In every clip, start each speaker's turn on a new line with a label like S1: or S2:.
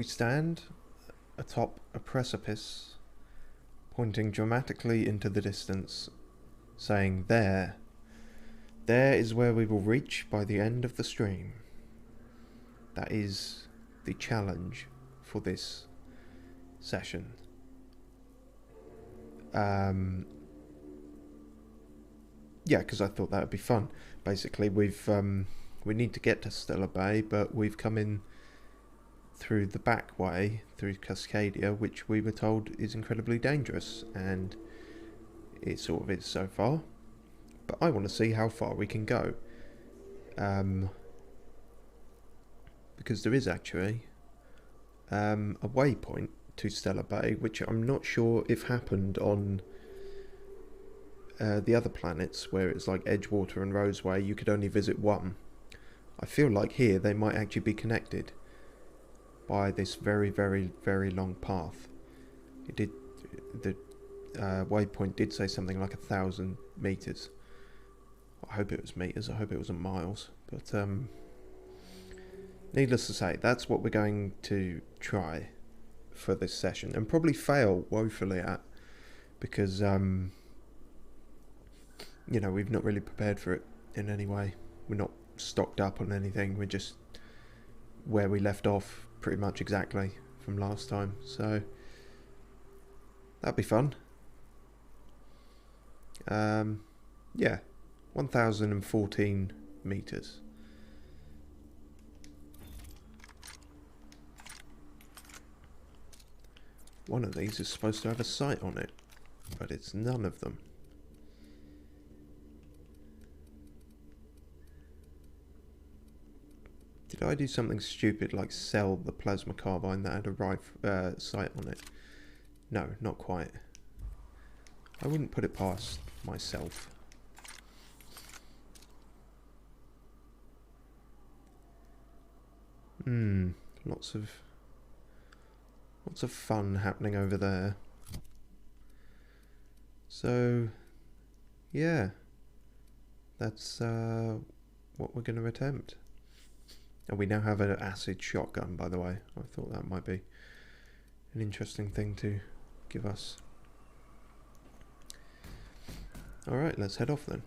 S1: We stand atop a precipice, pointing dramatically into the distance, saying, there is where we will reach by the end of the stream. That is the challenge for this session. Yeah, because I thought that would be fun. Basically, we need to get to Stellar Bay, but we've come in through the back way, through Cascadia, which we were told is incredibly dangerous, and it sort of is so far. But I want to see how far we can go. Because there is actually a waypoint to Stellar Bay, which I'm not sure if happened on the other planets, where it's like Edgewater and Roseway, you could only visit one. I feel like here they might actually be connected by this very, very, very long path. It did, the waypoint did say something like 1,000 meters. I hope it was meters, I hope it wasn't miles, but needless to say, that's what we're going to try for this session, and probably fail woefully at, because you know, we've not really prepared for it in any way. We're not stocked up on anything, we're just where we left off pretty much exactly from last time, so that'd be fun. Yeah, 1,014 meters. One of these is supposed to have a sight on it, but it's none of them. Did I do something stupid like sell the plasma carbine that had a sight on it? No, not quite. I wouldn't put it past myself. Lots of fun happening over there. So, yeah, that's what we're going to attempt. And we now have an acid shotgun, by the way. I thought that might be an interesting thing to give us. Alright, let's head off then.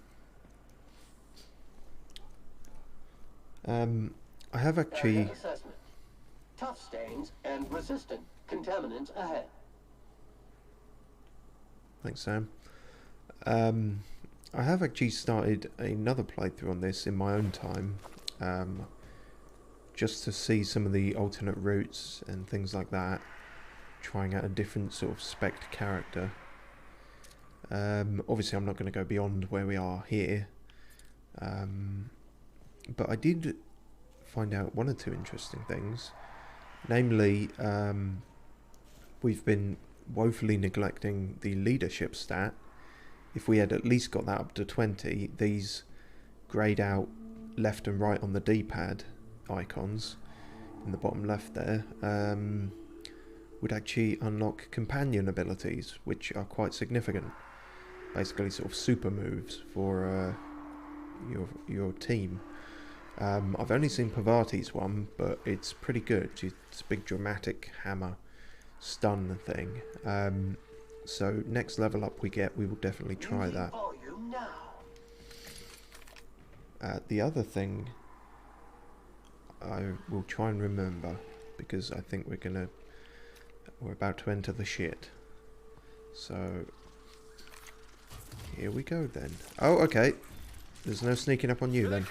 S1: I have actually...
S2: Tough stains and resistant contaminants ahead.
S1: Thanks, Sam. I have actually started another playthrough on this in my own time. Just to see some of the alternate routes and things like that, trying out a different sort of spec character. Obviously I'm not going to go beyond where we are here, but I did find out one or two interesting things, namely we've been woefully neglecting the leadership stat. If we had at least got that up to 20, these greyed out left and right on the D-pad icons in the bottom left there would actually unlock companion abilities, which are quite significant. Basically sort of super moves for your team. I've only seen Pavati's one, but it's pretty good. It's a big dramatic hammer stun thing. So next level up we get, we will definitely try that. The other thing I will try and remember, because I think we're about to enter the shit. So here we go then. Oh, okay. There's no sneaking up on you then.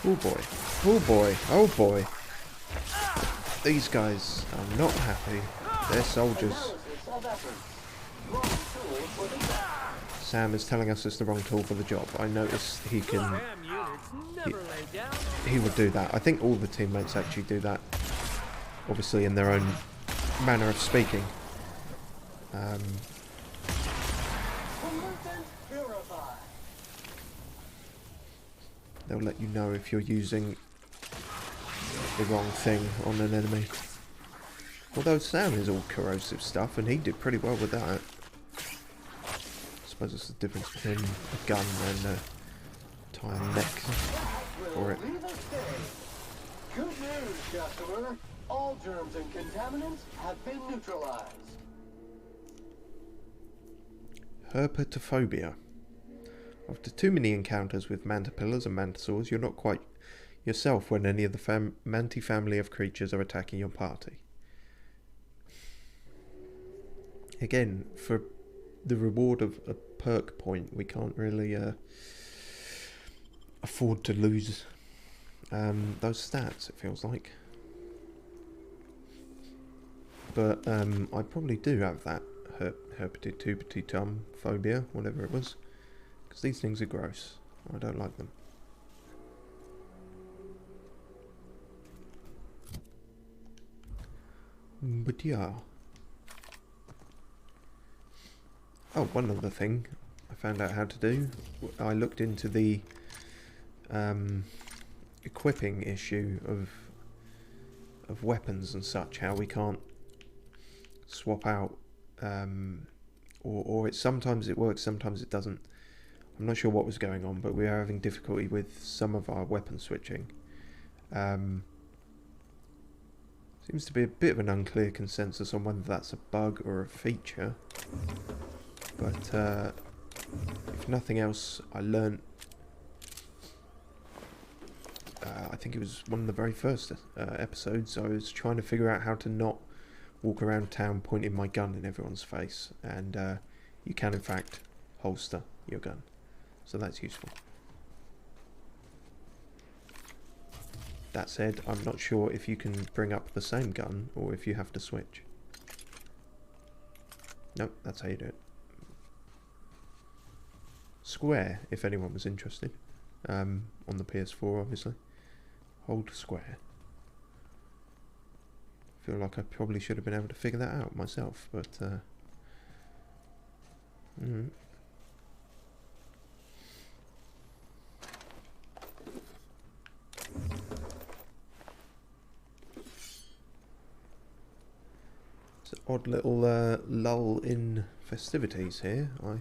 S1: Oh boy. Oh boy. Oh boy. These guys are not happy. They're soldiers. Sam is telling us it's the wrong tool for the job. I noticed he can... He would do that. I think all the teammates actually do that. Obviously in their own manner of speaking. They'll let you know if you're using the wrong thing on an enemy. Although Sam is all corrosive stuff, and he did pretty well with that. suppose it's the difference between a gun and a tire neck for it.
S2: Good news, customer. All germs and contaminants have been neutralized.
S1: Herpetophobia. After too many encounters with mantipillars and mantisaurs, you're not quite yourself when any of the manti family of creatures are attacking your party. Again, for the reward of a perk point, we can't really afford to lose those stats, it feels like. But I probably do have that herpetophobia phobia, whatever it was, because these things are gross. I don't like them. But yeah. Oh, one other thing I found out how to do. I looked into the equipping issue of weapons and such, how we can't swap out, or sometimes it works, sometimes it doesn't. I'm not sure what was going on, but we are having difficulty with some of our weapon switching. Seems to be a bit of an unclear consensus on whether that's a bug or a feature. But if nothing else, I learnt, I think it was one of the very first episodes, I was trying to figure out how to not walk around town pointing my gun in everyone's face, and you can in fact holster your gun, so that's useful. That said, I'm not sure if you can bring up the same gun or if you have to switch. Nope, that's how you do it. Square, if anyone was interested, on the PS4 obviously. Hold square. Feel like I probably should have been able to figure that out myself, but it's an odd little lull in festivities here. I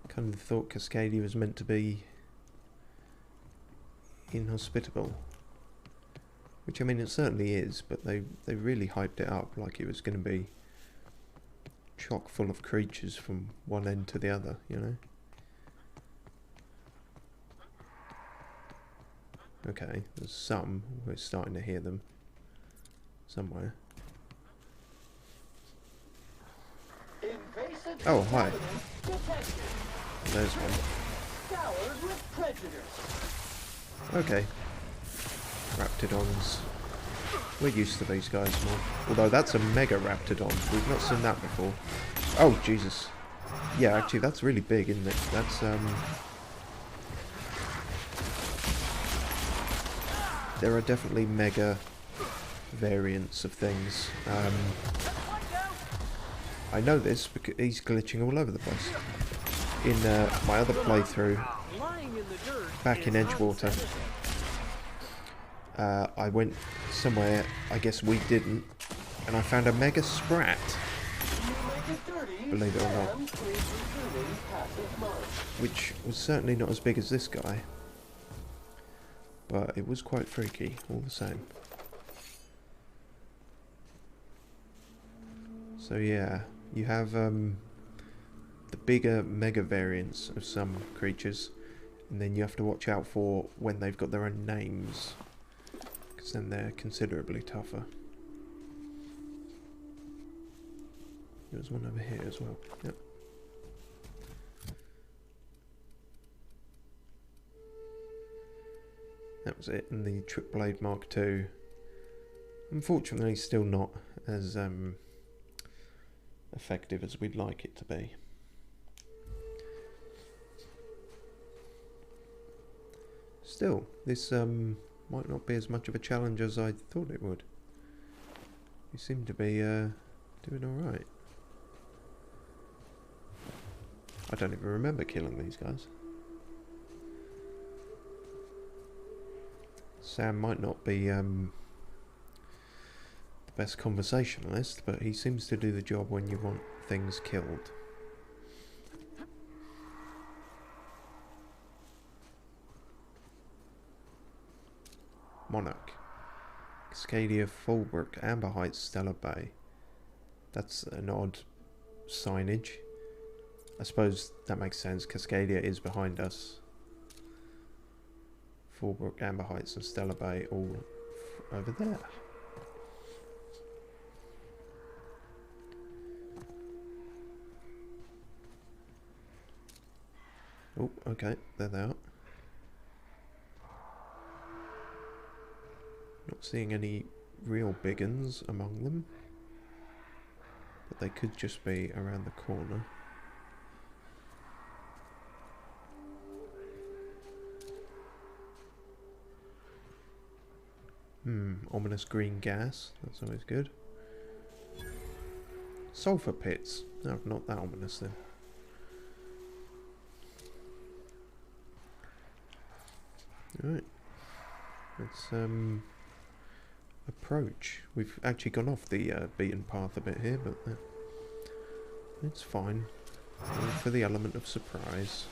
S1: kind of thought Cascadia was meant to be inhospitable, which I mean it certainly is, but they really hyped it up like it was going to be chock full of creatures from one end to the other, you know. Okay, there's some, we're starting to hear them somewhere. Oh, hi. There's one. Okay. Raptidons. We're used to these guys more. Although that's a mega raptidon. We've not seen that before. Oh, Jesus. Yeah, actually, that's really big, isn't it? That's, there are definitely mega variants of things. I know this because he's glitching all over the place. In my other playthrough, back in Edgewater, I went somewhere I guess we didn't, and I found a mega sprat. Believe it or not. Which was certainly not as big as this guy. But it was quite freaky, all the same. So yeah, you have the bigger mega variants of some creatures, and then you have to watch out for when they've got their own names, because then they're considerably tougher. There's one over here as well. Yep. That was it, and the Trip Blade Mark II. Unfortunately, still not as effective as we'd like it to be. Still, this might not be as much of a challenge as I thought it would. You seem to be doing alright. I don't even remember killing these guys. Sam might not be the best conversationalist, but he seems to do the job when you want things killed. Monarch. Cascadia, Fulbrook, Amber Heights, Stellar Bay. That's an odd signage. I suppose that makes sense. Cascadia is behind us. Fulbrook, Amber Heights and Stellar Bay all over there. Oh, okay, there they are. Not seeing any real big uns among them, but they could just be around the corner. Ominous green gas, that's always good. Sulphur pits, no, not that ominous then. Alright, let's approach. We've actually gone off the beaten path a bit here, but it's fine. All for the element of surprise.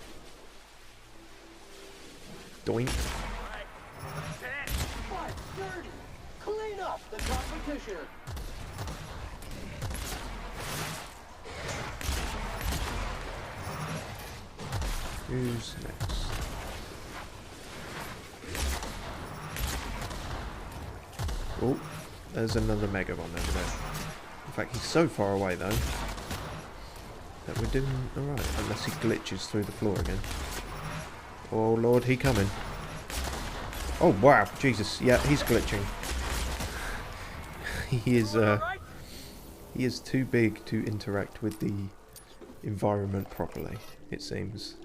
S1: Doink.
S2: 5:30. Clean up the competition.
S1: Who's next? Oh, there's another Megaron over there. In fact, he's so far away though that we're doing alright, unless he glitches through the floor again. Oh lord, he coming. Oh wow, Jesus, yeah, he's glitching. He is too big to interact with the environment properly, it seems.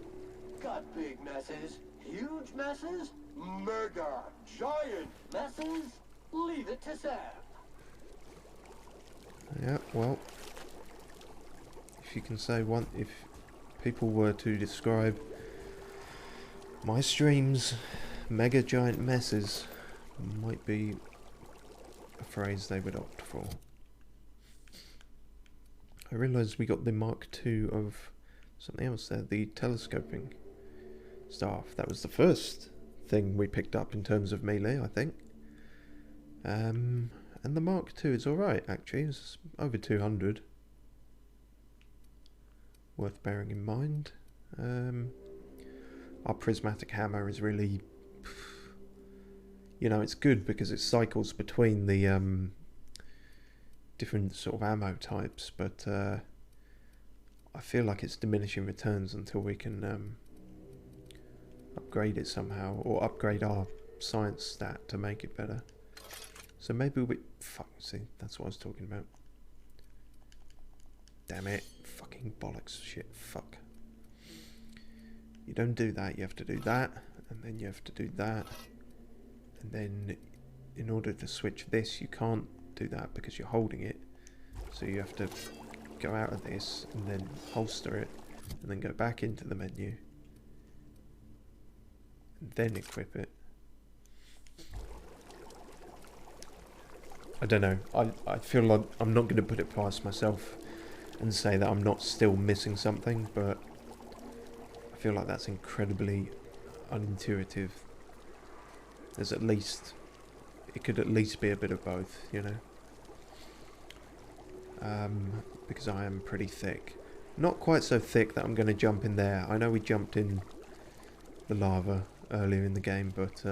S2: Got big messes, huge messes, mega giant messes. Leave it to Sam.
S1: Yeah, well, if you can say one, if people were to describe my streams, mega giant messes might be a phrase they would opt for. I realised we got the Mark II of something else there, the telescoping staff. That was the first thing we picked up in terms of melee, I think. And the Mark II is alright actually, it's over 200. Worth bearing in mind. Our prismatic hammer is really, you know, it's good because it cycles between the different sort of ammo types, but I feel like it's diminishing returns until we can upgrade it somehow, or upgrade our science stat to make it better. So maybe we... Fuck, see, that's what I was talking about. Damn it. Fucking bollocks. Shit, fuck. You don't do that, you have to do that, and then you have to do that. And then, in order to switch this, you can't do that because you're holding it. So you have to go out of this, and then holster it, and then go back into the menu. And then equip it. I don't know, I feel like I'm not going to put it past myself and say that I'm not still missing something, but I feel like that's incredibly unintuitive. There's at least, it could at least be a bit of both, you know. Because I am pretty thick. Not quite so thick that I'm going to jump in there. I know we jumped in the lava earlier in the game, but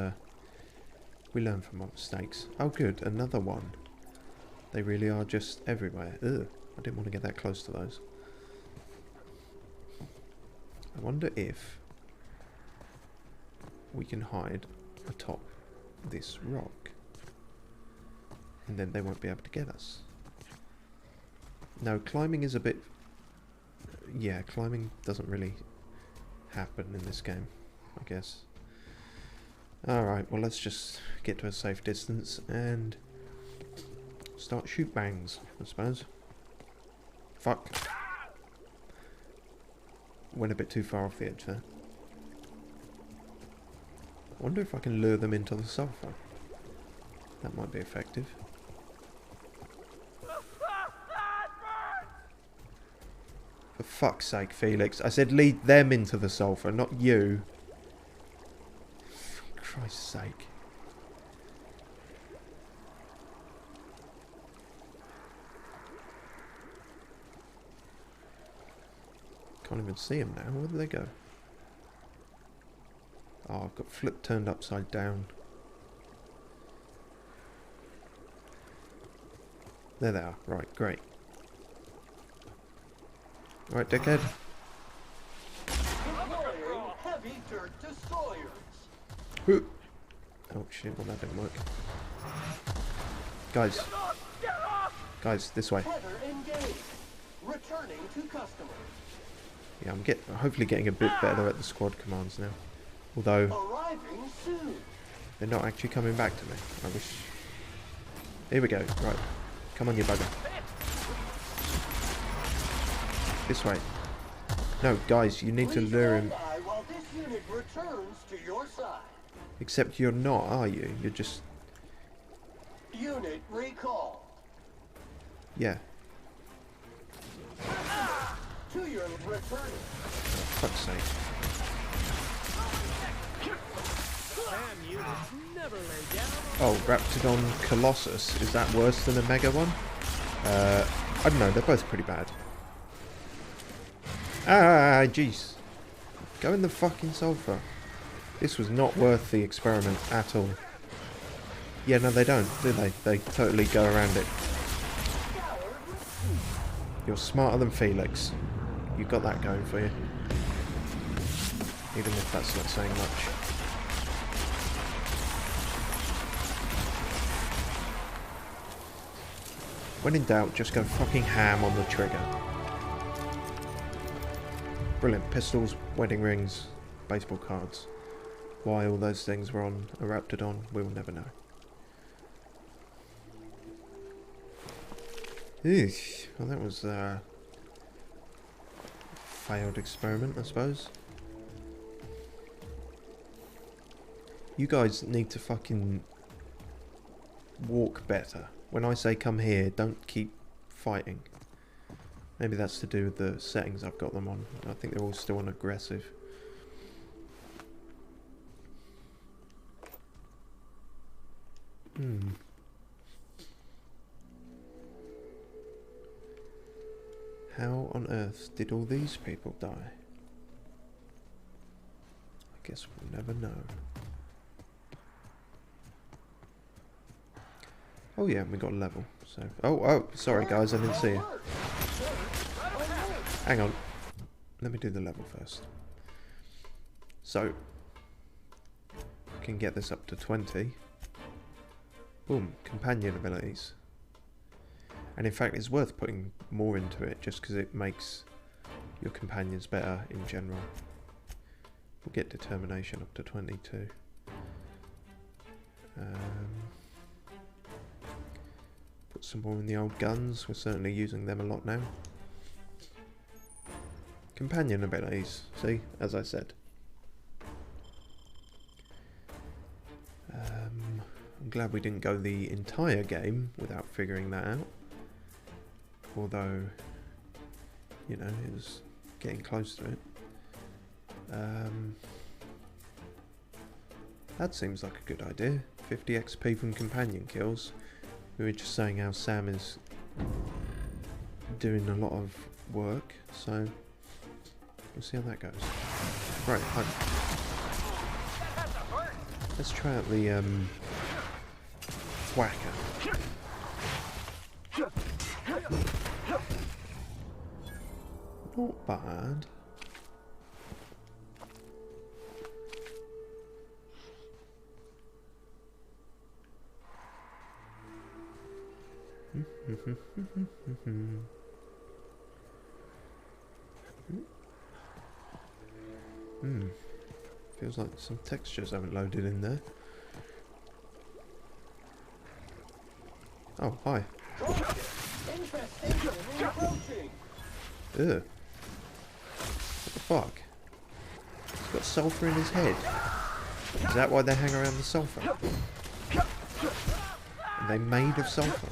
S1: we learn from our mistakes. Oh good, another one. They really are just everywhere. Ugh, I didn't want to get that close to those. I wonder if we can hide atop this rock. And then they won't be able to get us. No, climbing is a bit... Yeah, climbing doesn't really happen in this game, I guess. Alright, well let's just get to a safe distance and start shoot bangs, I suppose. Fuck. Went a bit too far off the edge there. I wonder if I can lure them into the sulphur. That might be effective. For fuck's sake, Felix. I said lead them into the sulphur, not you. For Christ's sake. Can't even see them now. Where did they go? Oh, I've got flip turned upside down. There they are. Right, great. Right, dickhead.
S2: Heavy dirt destroyers.
S1: Oh shit, well that didn't work. Guys. Guys, this way.
S2: Header engaged. Returning to customer.
S1: Yeah, I'm hopefully getting a bit better at the squad commands now. Although,
S2: Arriving soon.
S1: they're not actually coming back to me. I wish... Here we go. Right. Come on, you bugger. This way. No, guys, you need to lure him.
S2: While this unit returns to your side.
S1: Except you're not, are you? You're just...
S2: Unit recalled.
S1: Yeah.
S2: To your returning.
S1: Fuck's sake. Oh, Raptidon Colossus. Is that worse than a Mega one? I don't know. They're both pretty bad. Ah, jeez. Go in the fucking sulfur. This was not worth the experiment at all. Yeah, no, they don't, do they? They totally go around it. You're smarter than Felix. You got that going for you. Even if that's not saying much. When in doubt, just go fucking ham on the trigger. Brilliant. Pistols, wedding rings, baseball cards. Why all those things were on a Raptidon, we will never know. Eesh. Well, that was a failed experiment, I suppose. You guys need to fucking walk better. When I say come here, don't keep fighting. Maybe that's to do with the settings I've got them on. I think they're all still on aggressive. How on earth did all these people die? I guess we'll never know. Oh yeah, we got a level. So, oh, sorry guys, I didn't see you. Hang on. Let me do the level first. So, we can get this up to 20. Boom, companion abilities. And in fact, it's worth putting more into it just because it makes your companions better in general. We'll get determination up to 22. Put some more in the old guns. We're certainly using them a lot now. Companion abilities. See, as I said. I'm glad we didn't go the entire game without figuring that out. Although, you know, it was getting close to it. That seems like a good idea. 50 XP from companion kills. We were just saying how Sam is doing a lot of work, so we'll see how that goes. Right, let's try out the whacker. Not bad. Feels like some textures haven't loaded in there. Oh, hi. Ugh. What the fuck? He's got sulfur in his head. Is that why they hang around the sulfur? Are they made of sulfur?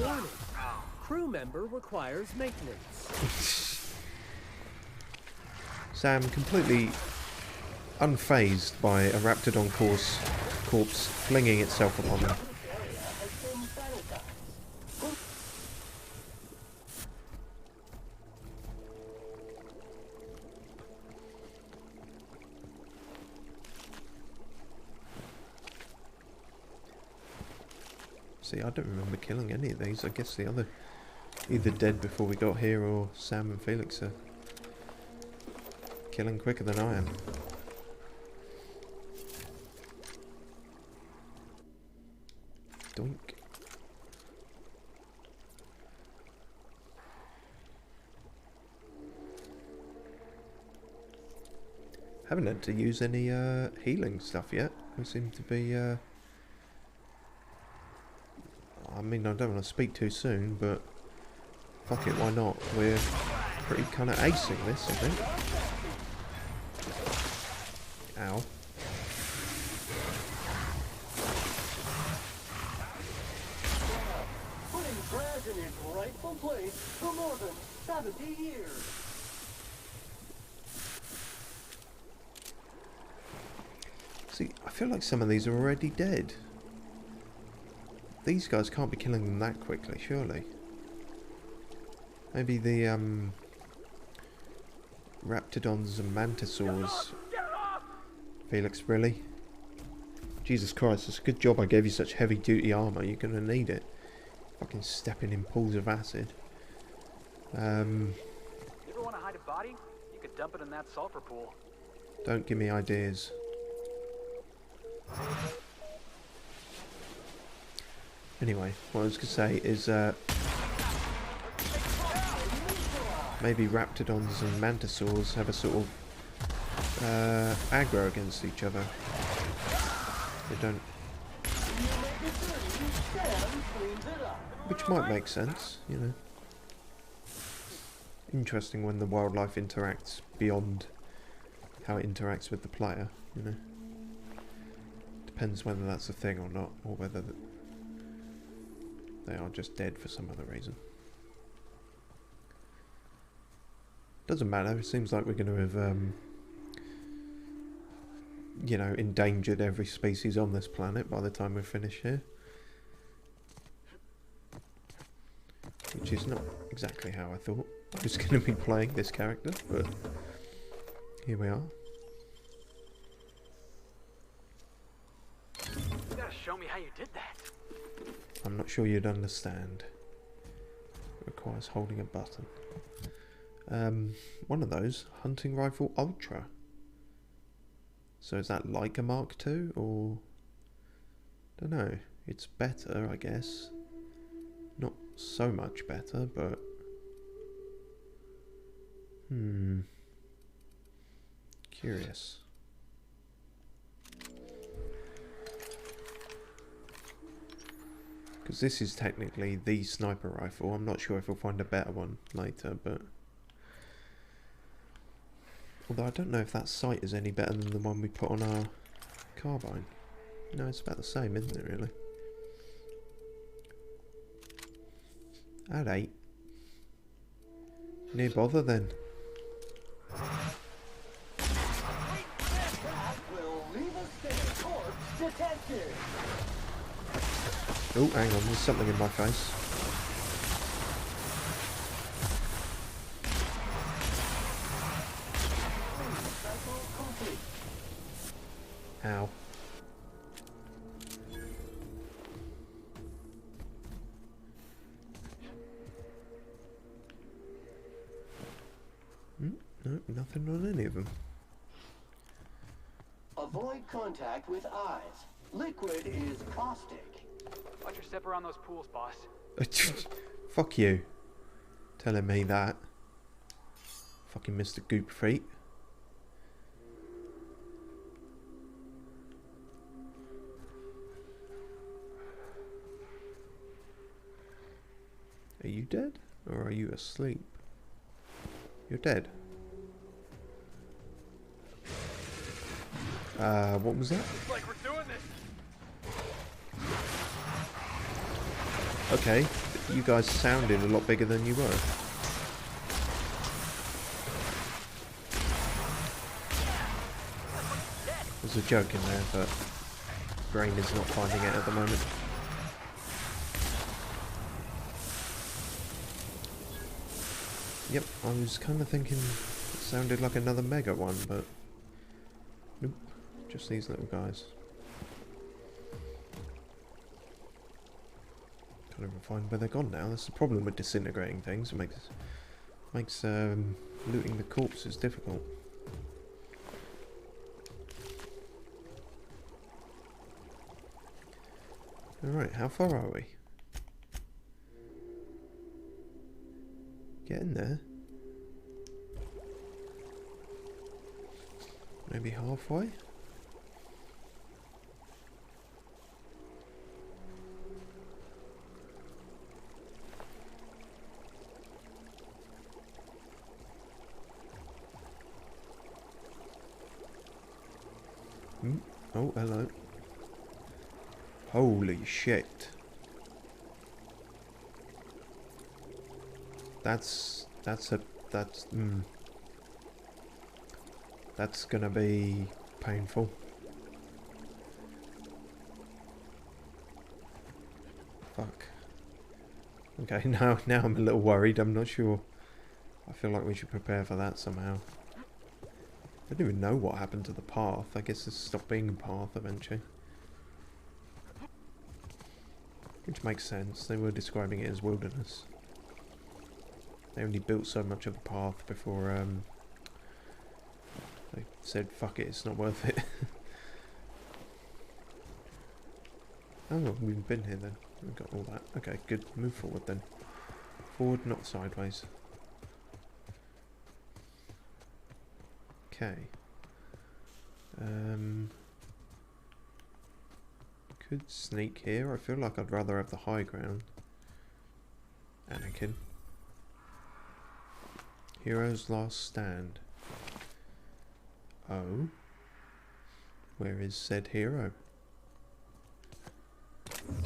S3: Warning. Crew member requires maintenance.
S1: Sam, completely unfazed by a Raptidon corpse flinging itself upon him. See, I don't remember killing any of these. I guess the other either dead before we got here, or Sam and Felix are killing quicker than I am. Doink. Haven't had to use any healing stuff yet. We seem to be I mean, I don't want to speak too soon, but fuck it, why not? We're pretty kind of acing this, I think. Ow.
S2: Putting trash in its rightful place for more than 70 years.
S1: See, I feel like some of these are already dead. These guys can't be killing them that quickly, surely. Maybe the raptidons and mantisaurs. Felix, really? Jesus Christ, it's a good job I gave you such heavy duty armour. You're gonna need it. Fucking stepping in pools of acid.
S4: You ever want to hide a body? You could dump it in that sulfur pool.
S1: Don't give me ideas. Anyway, what I was going to say is maybe raptidons and mantisaurs have a sort of aggro against each other. They don't... Which might make sense, you know. Interesting when the wildlife interacts beyond how it interacts with the player, you know. Depends whether that's a thing or not, or whether they are just dead for some other reason. Doesn't matter, it seems like we're going to have, you know, endangered every species on this planet by the time we finish here. Which is not exactly how I thought I was going to be playing this character, but here we are.
S4: You gotta show me how you did that.
S1: I'm not sure you'd understand. It requires holding a button. One of those, hunting rifle ultra. So is that like a Mark II, or... don't know. It's better, I guess. Not so much better, but... curious. Because this is technically the sniper rifle. I'm not sure if we'll find a better one later, but... although I don't know if that sight is any better than the one we put on our carbine. No, it's about the same, isn't it, really? At 8. Near bother, then.
S2: Will leave us their corpse detected.
S1: Oh, hang on, there's something in my face. Ow. No, nothing on any of them.
S2: Avoid contact with eyes. Liquid is caustic.
S4: Watch your step around those pools, boss.
S1: Fuck you. Telling me that. Fucking Mr. Goop Feet. Are you dead? Or are you asleep? You're dead. What was that?
S4: Looks like we're doing this.
S1: Okay, you guys sounded a lot bigger than you were. There's a joke in there, but brain is not finding it at the moment. Yep, I was kind of thinking it sounded like another mega one, but nope, just these little guys. Can't even find where they're gone now. That's the problem with disintegrating things. It makes looting the corpses difficult. Alright, how far are we? Getting there. Maybe halfway? Oh, hello. Holy shit. That's gonna be painful. Fuck. Okay, now I'm a little worried. I'm not sure. I feel like we should prepare for that somehow. I don't even know what happened to the path. I guess it stopped being a path eventually. Which makes sense. They were describing it as wilderness. They only built so much of the path before they said, fuck it, it's not worth it. Oh, well, we've been here then. We've got all that. Okay, good. Move forward then. Forward, not sideways. Okay. Could sneak here. I feel like I'd rather have the high ground. Anakin. Hero's last stand. Oh. Where is said hero?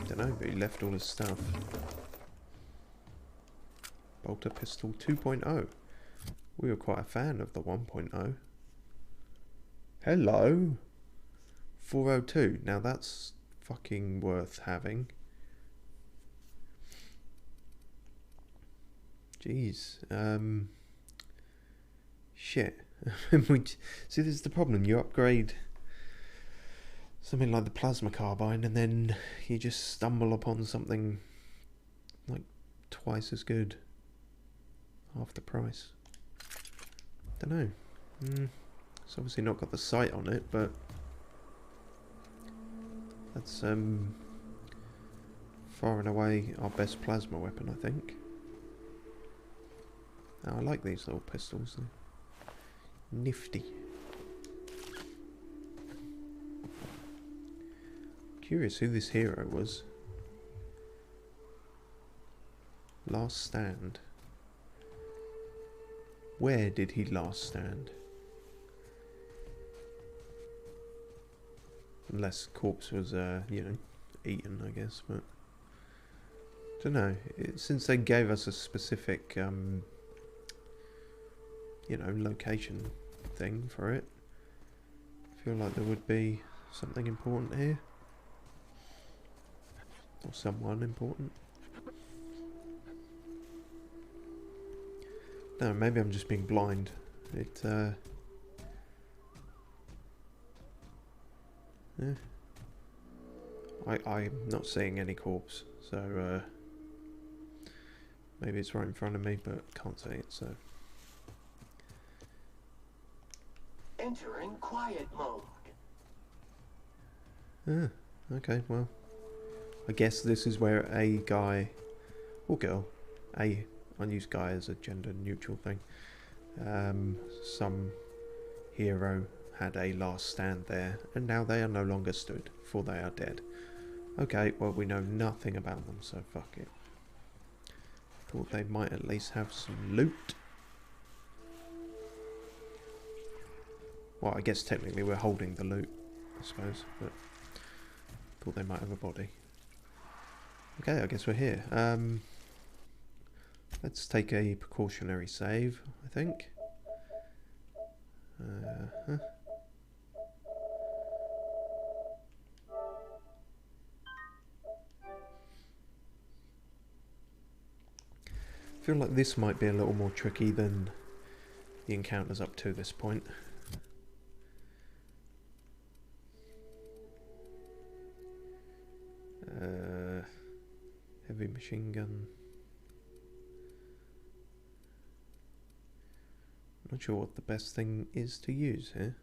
S1: Dunno, but he left all his stuff. Bolter pistol 2.0. We were quite a fan of the 1.0. Hello. 402. Now that's fucking worth having. Jeez. Shit. See, this is the problem. You upgrade something like the plasma carbine and then you just stumble upon something like twice as good. Half the price. Dunno. It's obviously not got the sight on it, but that's far and away our best plasma weapon, I think. Now, I like these little pistols. They're nifty. Curious who this hero was. Last stand. Where did he last stand? Unless corpse was, you know, eaten, I guess, but don't know. Since they gave us a specific, you know, location thing for it, I feel like there would be something important here, or someone important. No, maybe I'm just being blind. Yeah. I'm not seeing any corpse, so maybe it's right in front of me, but can't see it, so.
S2: Entering quiet mode.
S1: Okay, well, I guess this is where a guy, or girl, I use guy as a gender neutral thing, some hero had a last stand there, and now they are no longer stood, for they are dead. Okay, well, we know nothing about them, so fuck it. Thought they might at least have some loot. Well, I guess technically we're holding the loot, I suppose, but thought they might have a body. Okay, I guess we're here. Let's take a precautionary save, I think. I feel like this might be a little more tricky than the encounters up to this point. Heavy heavy machine gun. Not sure what the best thing is to use here.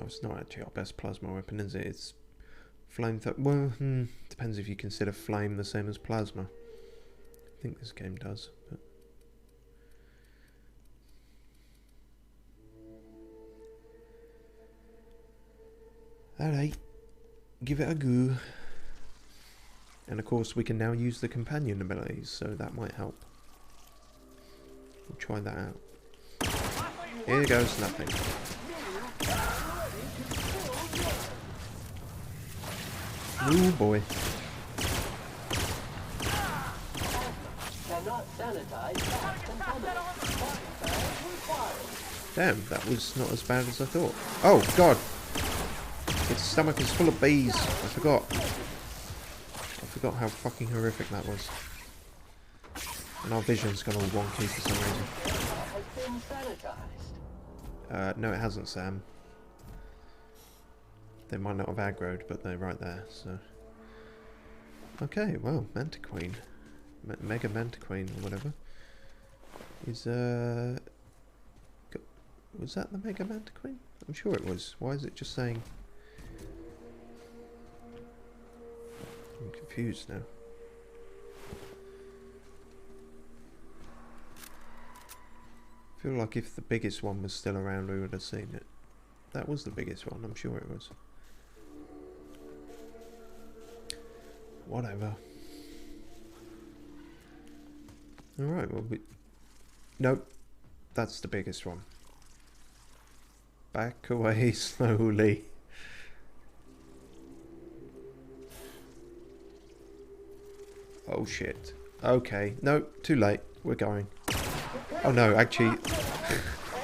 S1: Oh, it's not actually our best plasma weapon, is it? It's flame. Well, depends if you consider flame the same as plasma. I think this game does, but. Alright, give it a go. And of course we can now use the companion abilities, so that might help. We'll try that out. Here goes nothing. Oh boy. Damn, that was not as bad as I thought. Oh god! Its stomach is full of bees. I forgot how fucking horrific that was. And our vision's gone all wonky for some reason. No it hasn't, Sam. They might not have aggroed, but they're right there, so... Okay, well, Mantiqueen. Mega Mantiqueen, or whatever. Is, was that the Mega Mantiqueen? I'm sure it was. Why is it just saying... I'm confused now. I feel like if the biggest one was still around we would have seen it. That was the biggest one, I'm sure it was. Whatever. Alright, well nope. That's the biggest one. Back away slowly. Oh shit. Okay. No, too late. We're going. Oh no, actually...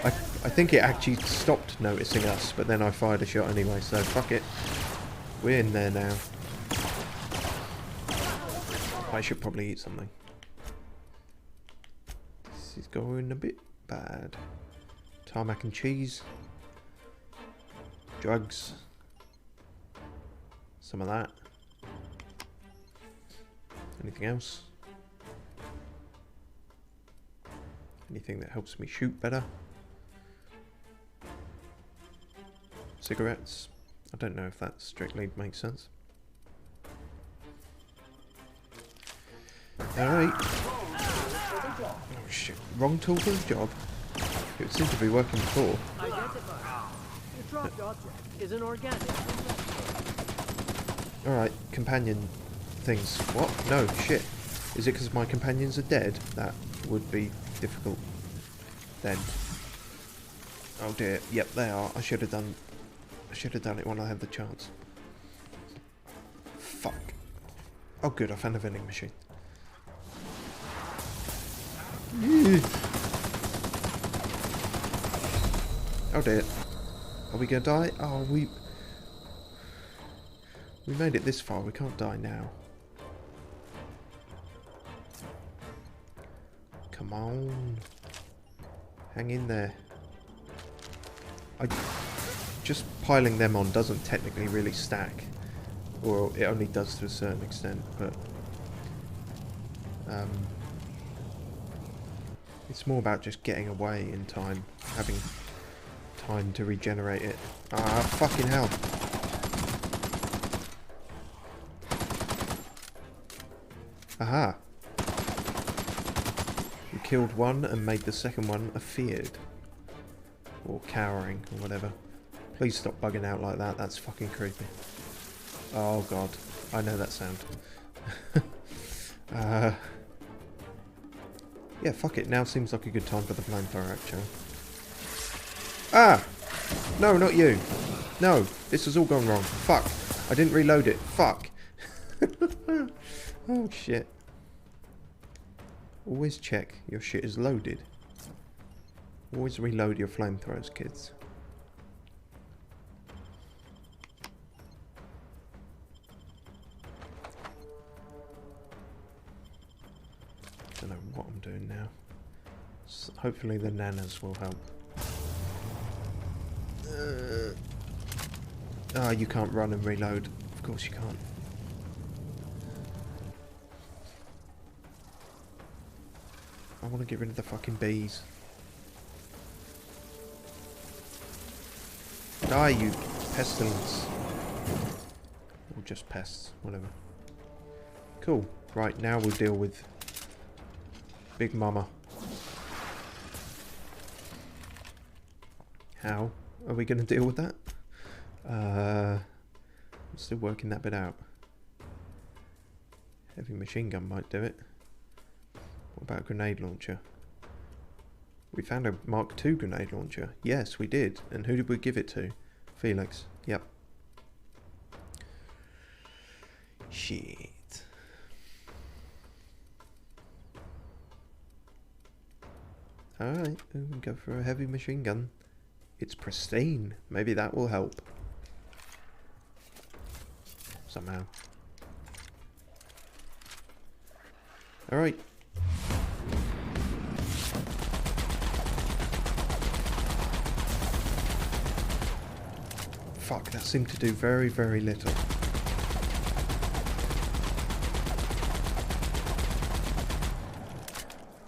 S1: I think it actually stopped noticing us, but then I fired a shot anyway, so fuck it. We're in there now. I should probably eat something. This is going a bit bad. Tarmac and cheese. Drugs. Some of that. Anything else? Anything that helps me shoot better? Cigarettes? I don't know if that strictly makes sense. Alright. Oh shit. Wrong tool for the job. It seemed to be working before.
S3: The dropped object is an organic.
S1: Alright, companion things. What? No, shit. Is it because my companions are dead? That would be difficult then. Oh dear. Yep, they are. I should have done it when I had the chance. Fuck. Oh good, I found a vending machine. Oh dear. Are we gonna die? Oh, we made it this far, we can't die now. Come on. Hang in there. Just piling them on doesn't technically really stack. Or it only does to a certain extent, but... it's more about just getting away in time. Having time to regenerate it. Ah, fucking hell. Aha. We killed one and made the second one afeared. Or cowering, or whatever. Please stop bugging out like that, that's fucking creepy. Oh god, I know that sound. Yeah, fuck it, now seems like a good time for the flamethrower actually. Ah! No, not you. No, this has all gone wrong. Fuck. I didn't reload it. Fuck. Oh shit. Always check your shit is loaded. Always reload your flamethrowers, kids. Don't know what I'm doing now. Hopefully the nanas will help. Ah, you can't run and reload. Of course you can't. I want to get rid of the fucking bees. Die, you pestilence. Or just pests, whatever. Cool. Right, now we'll deal with Big Mama. How are we going to deal with that? I'm still working that bit out. Heavy machine gun might do it. What about a grenade launcher? We found a Mark II grenade launcher. Yes, we did. And who did we give it to? Felix. Yep. Shit. Alright, we can go for a heavy machine gun. It's pristine. Maybe that will help. Somehow. Alright. Fuck, that seemed to do very, very little.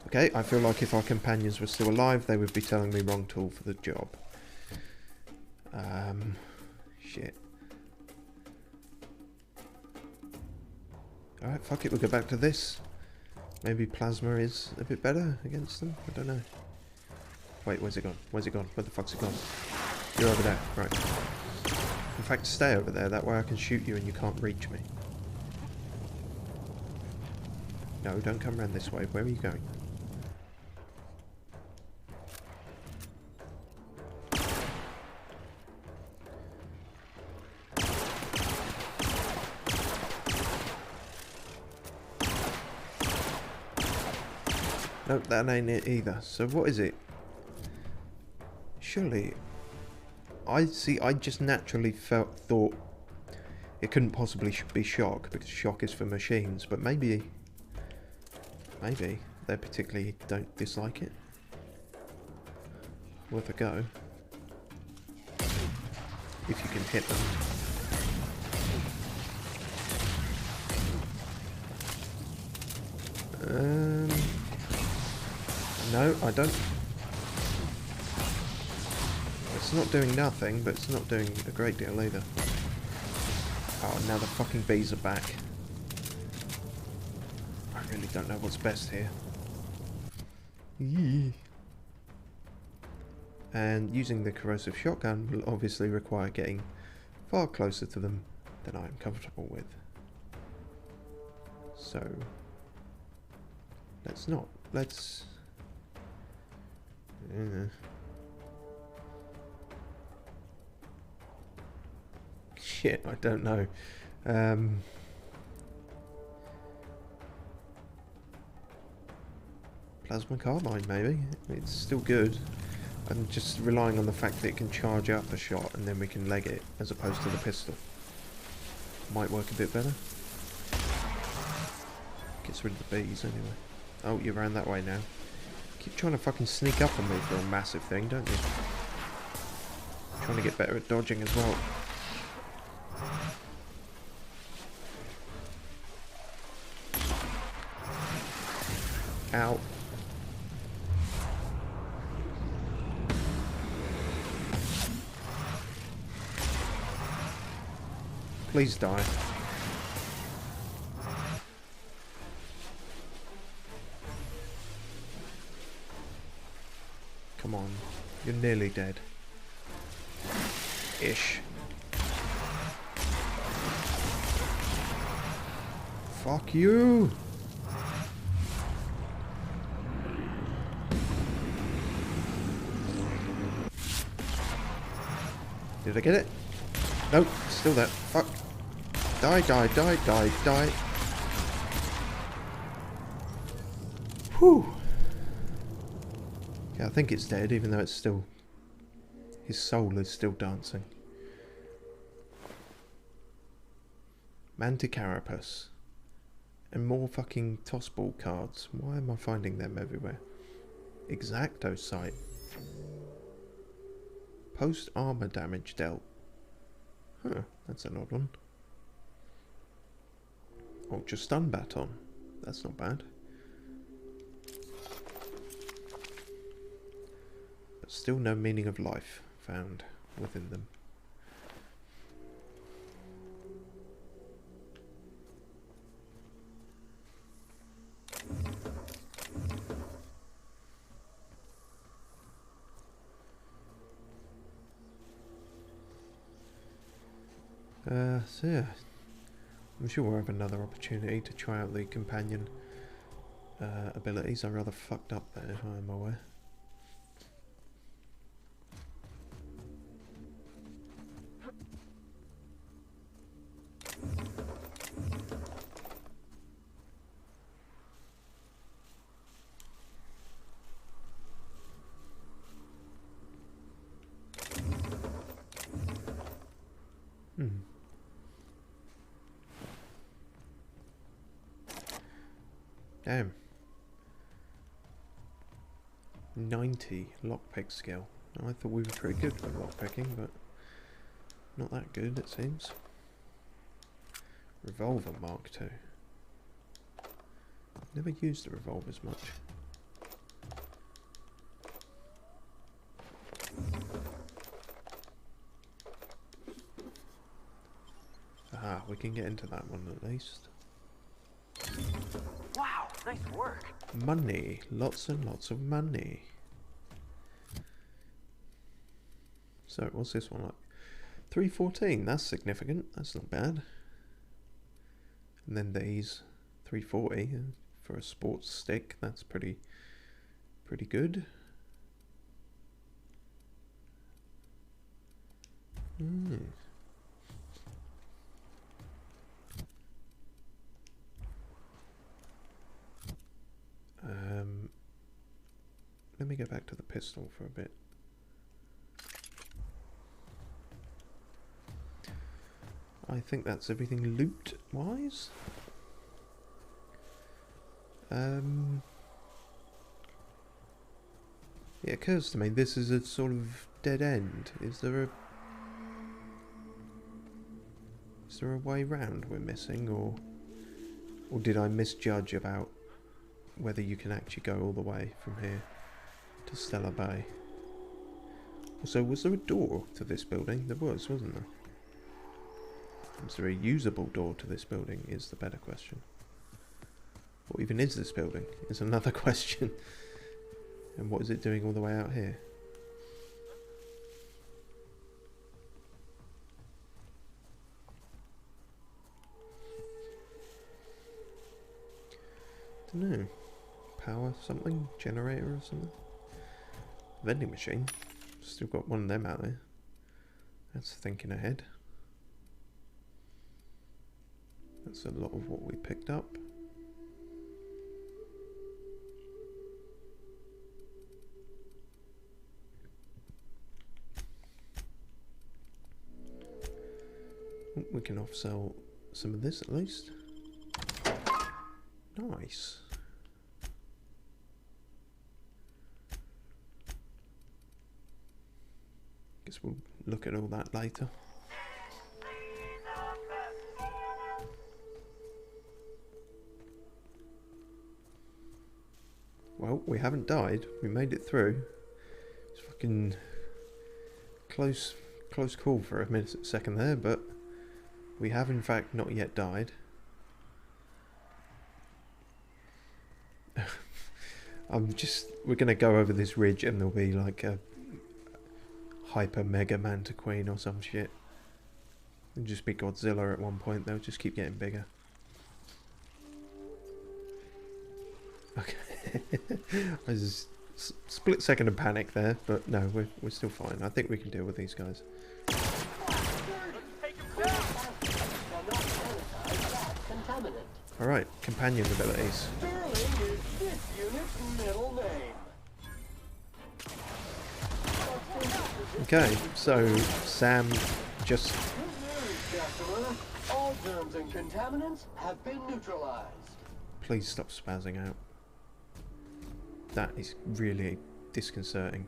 S1: Okay, I feel like if our companions were still alive, they would be telling me wrong tool for the job. Shit. Alright, fuck it, we'll go back to this. Maybe plasma is a bit better against them? I don't know. Wait, where's it gone? Where's it gone? Where the fuck's it gone? You're over there, right. In fact, stay over there, that way I can shoot you and you can't reach me. No, don't come around this way. Where are you going? Nope, that ain't it either. So what is it? Surely... I just naturally thought it couldn't possibly be shock, because shock is for machines, but maybe they particularly don't dislike it. Worth a go. If you can hit them. No, I don't. It's not doing nothing, but it's not doing a great deal either. Oh, now the fucking bees are back. I really don't know what's best here. Yee. And using the corrosive shotgun will obviously require getting far closer to them than I am comfortable with. So, let's not. Let's... Shit, I don't know. Plasma carbine, maybe. It's still good. I'm just relying on the fact that it can charge up a shot and then we can leg it, as opposed to the pistol. Might work a bit better. Gets rid of the bees anyway. Oh, you're around that way now. Keep trying to fucking sneak up on me for a massive thing, don't you? Trying to get better at dodging as well. Ow. Please die. Come on. You're nearly dead. Ish. Fuck you! Did I get it? Nope, still there. Fuck. Die, die, die, die, die. Whew. Yeah, I think it's dead, even though it's still... His soul is still dancing. Manticarapus. And more fucking tossball cards. Why am I finding them everywhere? Exacto sight. Post armor damage dealt. Huh, that's an odd one. Ultra stun baton. That's not bad. But still no meaning of life found within them. So yeah, I'm sure we'll have another opportunity to try out the companion abilities. I rather fucked up there, I am aware. Damn. 90 lockpick skill. Now, I thought we were pretty good with lockpicking, but not that good it seems. Revolver Mark II. Never used the revolvers much. Ah, we can get into that one at least.
S3: Wow, nice work.
S1: Money. Lots and lots of money. So, what's this one like? 314, that's significant. That's not bad. And then these 340 for a sports stick. That's pretty good. Let me go back to the pistol for a bit. I think that's everything loot-wise. It occurs to me this is a sort of dead end. Is there a way round we're missing, or did I misjudge about whether you can actually go all the way from here to Stellar Bay? Also, was there a door to this building? There was, wasn't there? Is there a usable door to this building is the better question. What even is this building is another question. And what is it doing all the way out here? Don't know. Power something? Generator or something? Vending machine. Still got one of them out there. That's thinking ahead. That's a lot of what we picked up. We can off-sell some of this at least. Nice. Guess we'll look at all that later. Well, we haven't died. We made it through. It's fucking close call for a second there, but we have in fact not yet died. We're gonna go over this ridge and there'll be like a hyper mega mantiqueen or some shit. It'll just be Godzilla at one point. They'll just keep getting bigger. Okay. I was split second of panic there, but no, we're still fine. I think we can deal with these guys. Alright, companion abilities.
S2: Sterling is this unit's middle name.
S1: Okay, so Sam just...
S2: Good news, customer. All germs and contaminants have been neutralized.
S1: Please stop spazzing out. That is really disconcerting.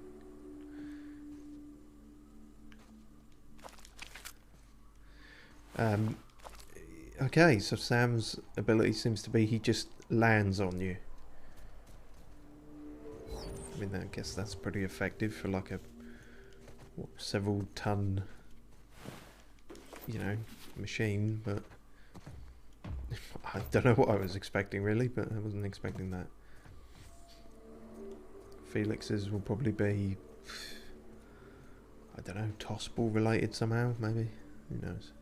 S1: Okay, so Sam's ability seems to be he just lands on you. I mean, I guess that's pretty effective for like a several ton, you know, machine, but I don't know what I was expecting really, but I wasn't expecting that. Felix's will probably be, I don't know, toss ball related somehow, maybe. Who knows?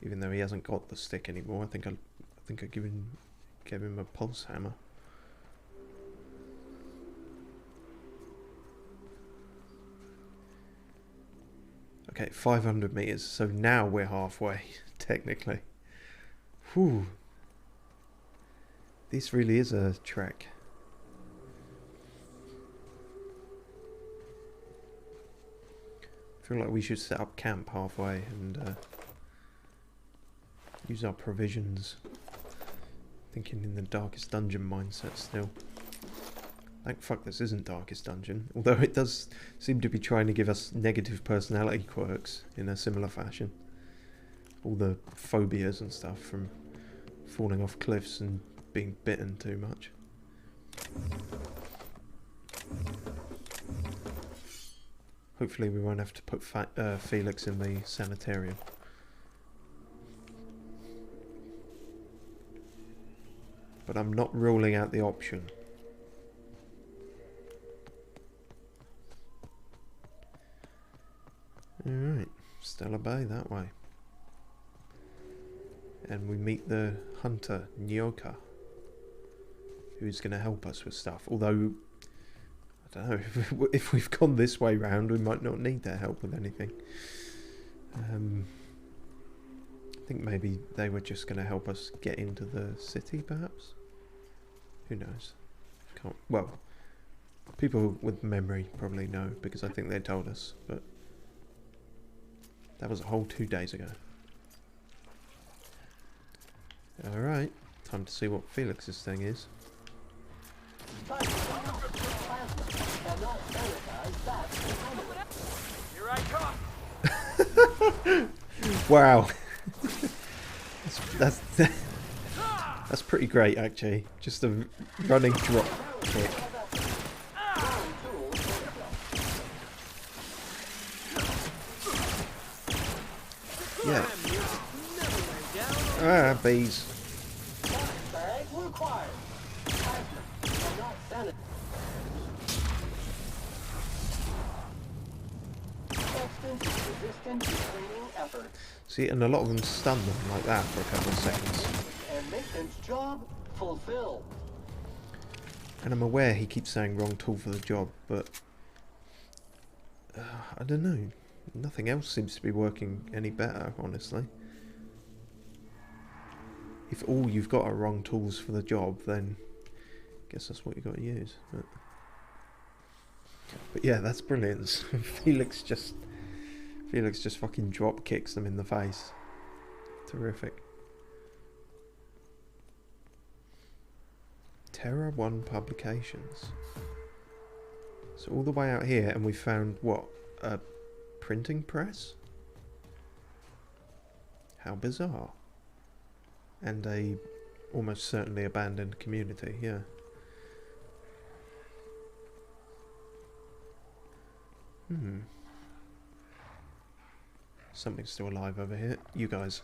S1: Even though he hasn't got the stick anymore, I think I gave him a pulse hammer. Okay, 500 meters. So now we're halfway, technically. Whew. This really is a trek. I feel like we should set up camp halfway and use our provisions. Thinking in the darkest dungeon mindset still. Thank fuck this isn't Darkest Dungeon, although it does seem to be trying to give us negative personality quirks in a similar fashion. All the phobias and stuff from falling off cliffs and being bitten too much. Hopefully we won't have to put Felix in the sanitarium. But I'm not ruling out the option. Alright, Stella Bay that way. And we meet the hunter, Nyoka, who's going to help us with stuff. Although, I don't know, if we've gone this way round, we might not need their help with anything. I think maybe they were just going to help us get into the city, perhaps? Who knows? Can't, well, people with memory probably know, because I think they told us, but that was a whole 2 days ago. Alright, time to see what Felix's thing is.
S4: Here I come.
S1: Wow. That's pretty great actually. Just a running drop kick. Yeah. Ah, bees. See, and a lot of them stun them like that for a couple of seconds.
S2: And maintenance job fulfilled.
S1: And I'm aware he keeps saying wrong tool for the job, but I don't know. Nothing else seems to be working any better, honestly. If all you've got are wrong tools for the job, then I guess that's what you've got to use. But yeah, that's brilliant. Felix just fucking drop kicks them in the face. Terrific. Terra 1 Publications. So all the way out here, and we found what? A printing press? How bizarre. And a almost certainly abandoned community, yeah. Something's still alive over here. You guys.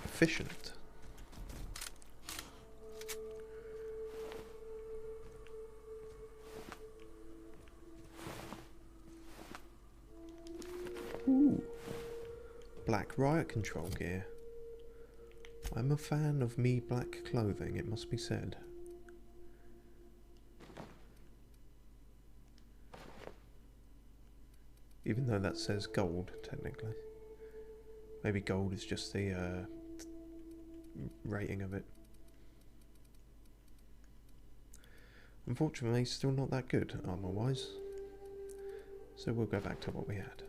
S1: Efficient. Ooh. Black riot control gear. I'm a fan of me black clothing, it must be said. Even though that says gold, technically. Maybe gold is just the rating of it. Unfortunately, still not that good armor-wise. So we'll go back to what we had.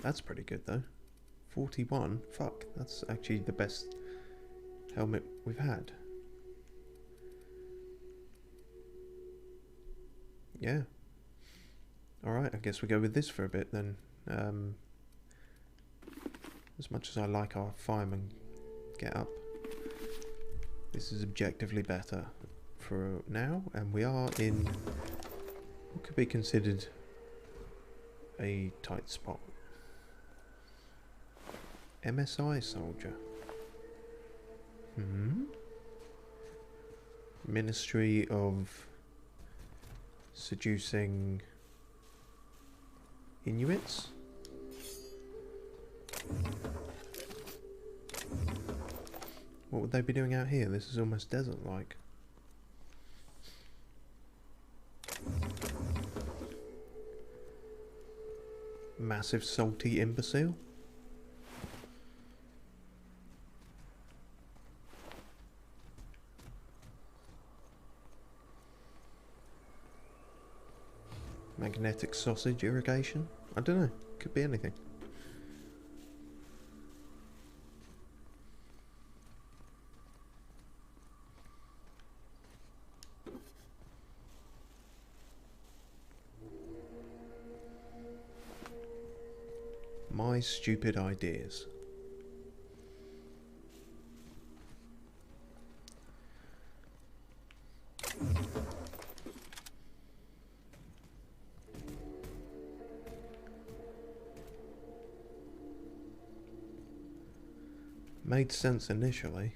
S1: That's pretty good though. 41? Fuck, that's actually the best helmet we've had. Yeah. Alright, I guess we go with this for a bit then. As much as I like our fireman get up, this is objectively better for now, and we are in what could be considered a tight spot. MSI soldier. Ministry of Seducing Inuits? What would they be doing out here? This is almost desert-like. Massive salty imbecile? Magnetic sausage irrigation? I don't know. Could be anything. My stupid ideas. Made sense initially.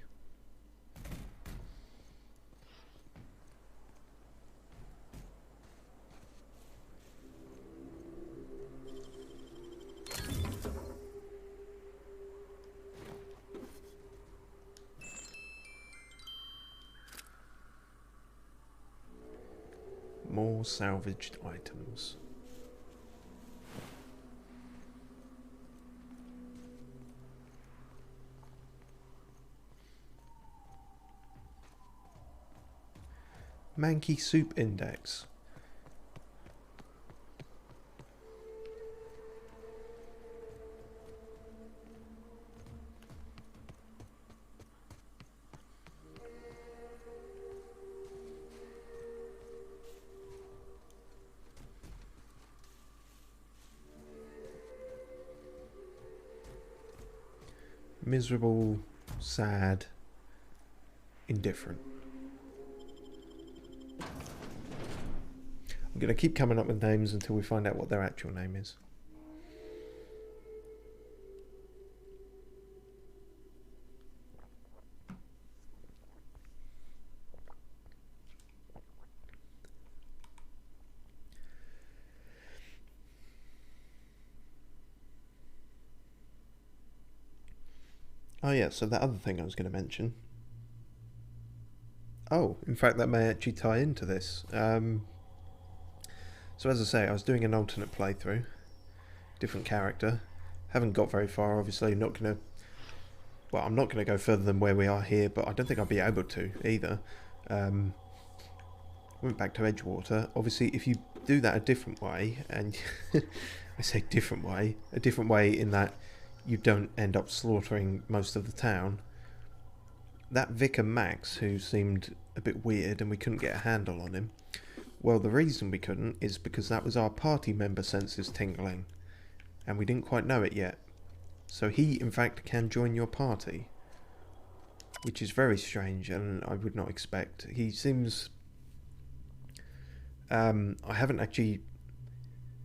S1: More salvaged items. Manky Soup Index. Miserable, sad, indifferent. I'm going to keep coming up with names until we find out what their actual name is. Oh yeah, so that other thing I was going to mention. Oh, in fact that may actually tie into this. So as I say, I was doing an alternate playthrough, different character. Haven't got very far, obviously. I'm not going to go further than where we are here, but I don't think I'll be able to either. Went back to Edgewater. Obviously, if you do that a different way, and I say different way in that you don't end up slaughtering most of the town. That Vicar Max, who seemed a bit weird and we couldn't get a handle on him, well, the reason we couldn't is because that was our party member senses tingling, and we didn't quite know it yet. So he, in fact, can join your party, which is very strange, and I would not expect. He seems... I haven't actually...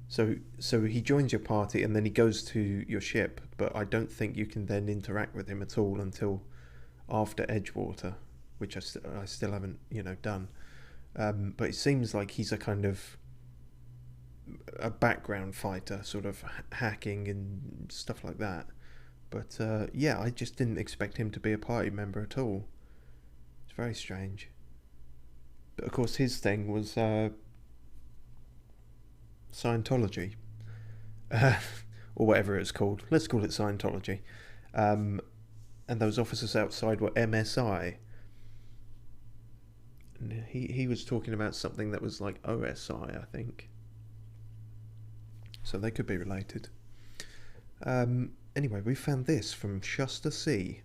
S1: So he joins your party, and then he goes to your ship, but I don't think you can then interact with him at all until after Edgewater, which I still haven't, done. But it seems like he's a kind of a background fighter, sort of hacking and stuff like that. But yeah, I just didn't expect him to be a party member at all. It's very strange. But of course his thing was Scientology. Or whatever it's called. Let's call it Scientology. And those officers outside were MSI. He was talking about something that was like OSI, I think. So they could be related. Anyway, we found this from Shuster C.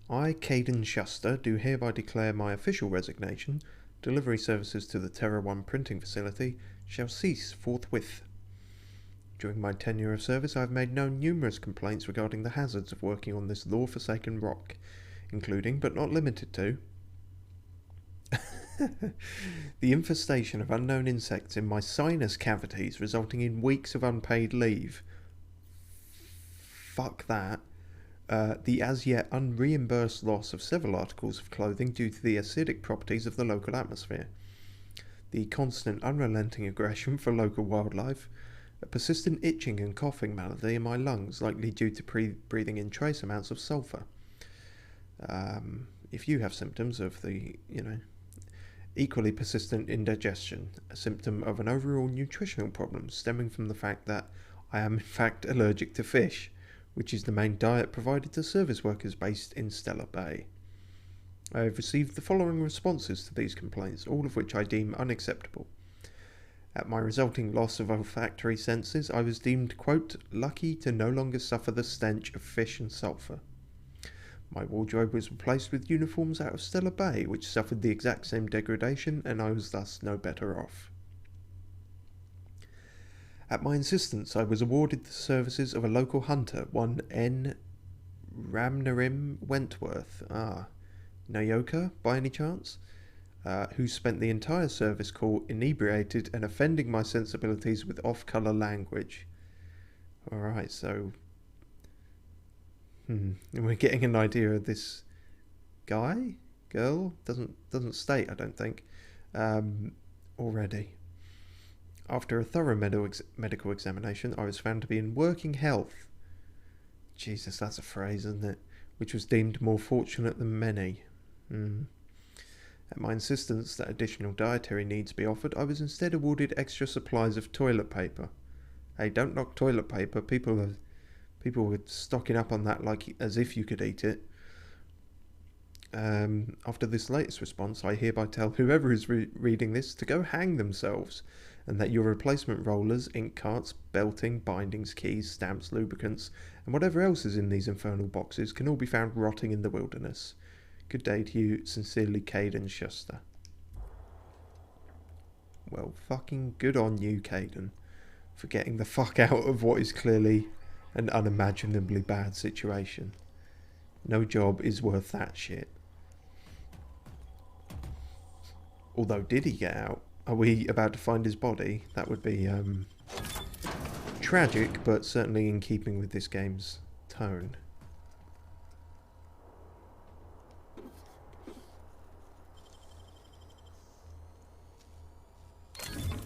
S1: I, Caden Shuster, do hereby declare my official resignation. Delivery services to the Terra 1 printing facility shall cease forthwith. During my tenure of service, I have made known numerous complaints regarding the hazards of working on this law-forsaken rock, including, but not limited to, the infestation of unknown insects in my sinus cavities, resulting in weeks of unpaid leave. Fuck that. The as yet unreimbursed loss of several articles of clothing due to the acidic properties of the local atmosphere. The constant unrelenting aggression for local wildlife. A persistent itching and coughing malady in my lungs, likely due to breathing in trace amounts of sulfur. If you have symptoms of the, equally persistent indigestion, a symptom of an overall nutritional problem stemming from the fact that I am in fact allergic to fish, which is the main diet provided to service workers based in Stellar Bay. I have received the following responses to these complaints, all of which I deem unacceptable. At my resulting loss of olfactory senses, I was deemed, quote, lucky to no longer suffer the stench of fish and sulphur. My wardrobe was replaced with uniforms out of Stellar Bay, which suffered the exact same degradation, and I was thus no better off. At my insistence, I was awarded the services of a local hunter, one N. Ramnarim Wentworth, Nayoka, by any chance? Who spent the entire service call inebriated and offending my sensibilities with off-colour language. Alright, so... we're getting an idea of this guy? Girl? Doesn't state, I don't think. Already. After a thorough medical examination, I was found to be in working health. Jesus, that's a phrase, isn't it? Which was deemed more fortunate than many. At my insistence that additional dietary needs be offered, I was instead awarded extra supplies of toilet paper. Hey, don't knock toilet paper. People were stocking up on that like as if you could eat it. After this latest response, I hereby tell whoever is reading this to go hang themselves, and that your replacement rollers, ink carts, belting, bindings, keys, stamps, lubricants, and whatever else is in these infernal boxes can all be found rotting in the wilderness. Good day to you, sincerely, Caden Shuster. Well, fucking good on you, Caden, for getting the fuck out of what is clearly an unimaginably bad situation. No job is worth that shit. Although, did he get out? Are we about to find his body? That would be tragic, but certainly in keeping with this game's tone.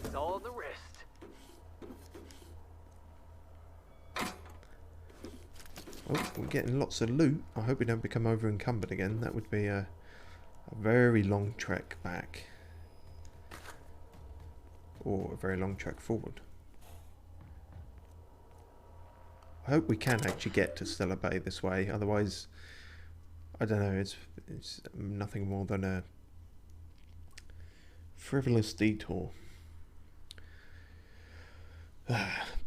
S3: It's all on the wrist.
S1: Oh, we're getting lots of loot. I hope we don't become over encumbered again. That would be a very long trek back. Or a very long trek forward. I hope we can actually get to Stellar Bay this way. Otherwise, I don't know, it's nothing more than a frivolous detour.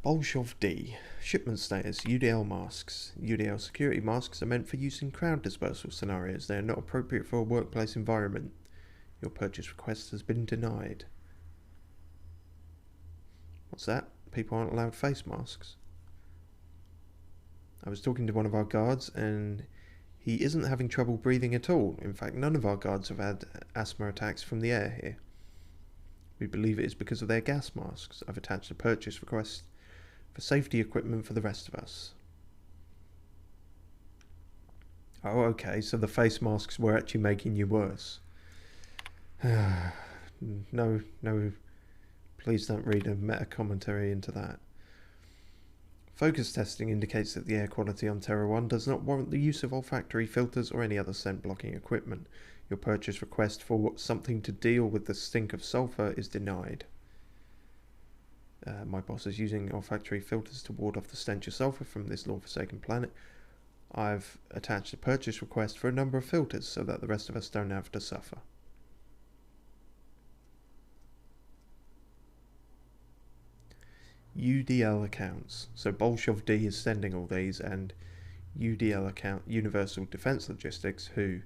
S1: Bolshov D. Shipment status, UDL masks. UDL security masks are meant for use in crowd dispersal scenarios. They are not appropriate for a workplace environment. Your purchase request has been denied. What's that? People aren't allowed face masks. I was talking to one of our guards and he isn't having trouble breathing at all. In fact, none of our guards have had asthma attacks from the air here. We believe it is because of their gas masks. I've attached a purchase request for safety equipment for the rest of us. Oh, okay, so the face masks were actually making you worse. No, please don't read a meta commentary into that. Focus testing indicates that the air quality on Terra 1 does not warrant the use of olfactory filters or any other scent blocking equipment. Your purchase request for something to deal with the stink of sulfur is denied. My boss is using olfactory filters to ward off the stench of sulfur from this law-forsaken planet. I've attached a purchase request for a number of filters so that the rest of us don't have to suffer. UDL accounts. So Bolshov D is sending all these, and UDL account, Universal Defense Logistics, who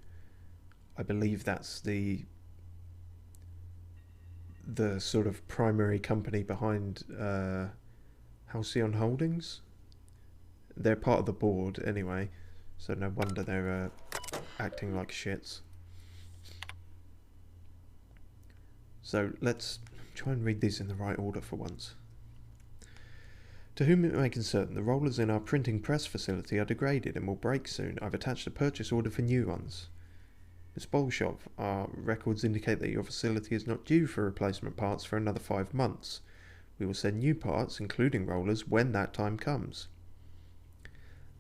S1: I believe that's the sort of primary company behind Halcyon Holdings. They're part of the board anyway, so no wonder they're acting like shits. So let's try and read these in the right order for once. To whom it may concern, the rollers in our printing press facility are degraded and will break soon. I've attached a purchase order for new ones. Ms. Bolshov, our records indicate that your facility is not due for replacement parts for another 5 months. We will send new parts, including rollers, when that time comes.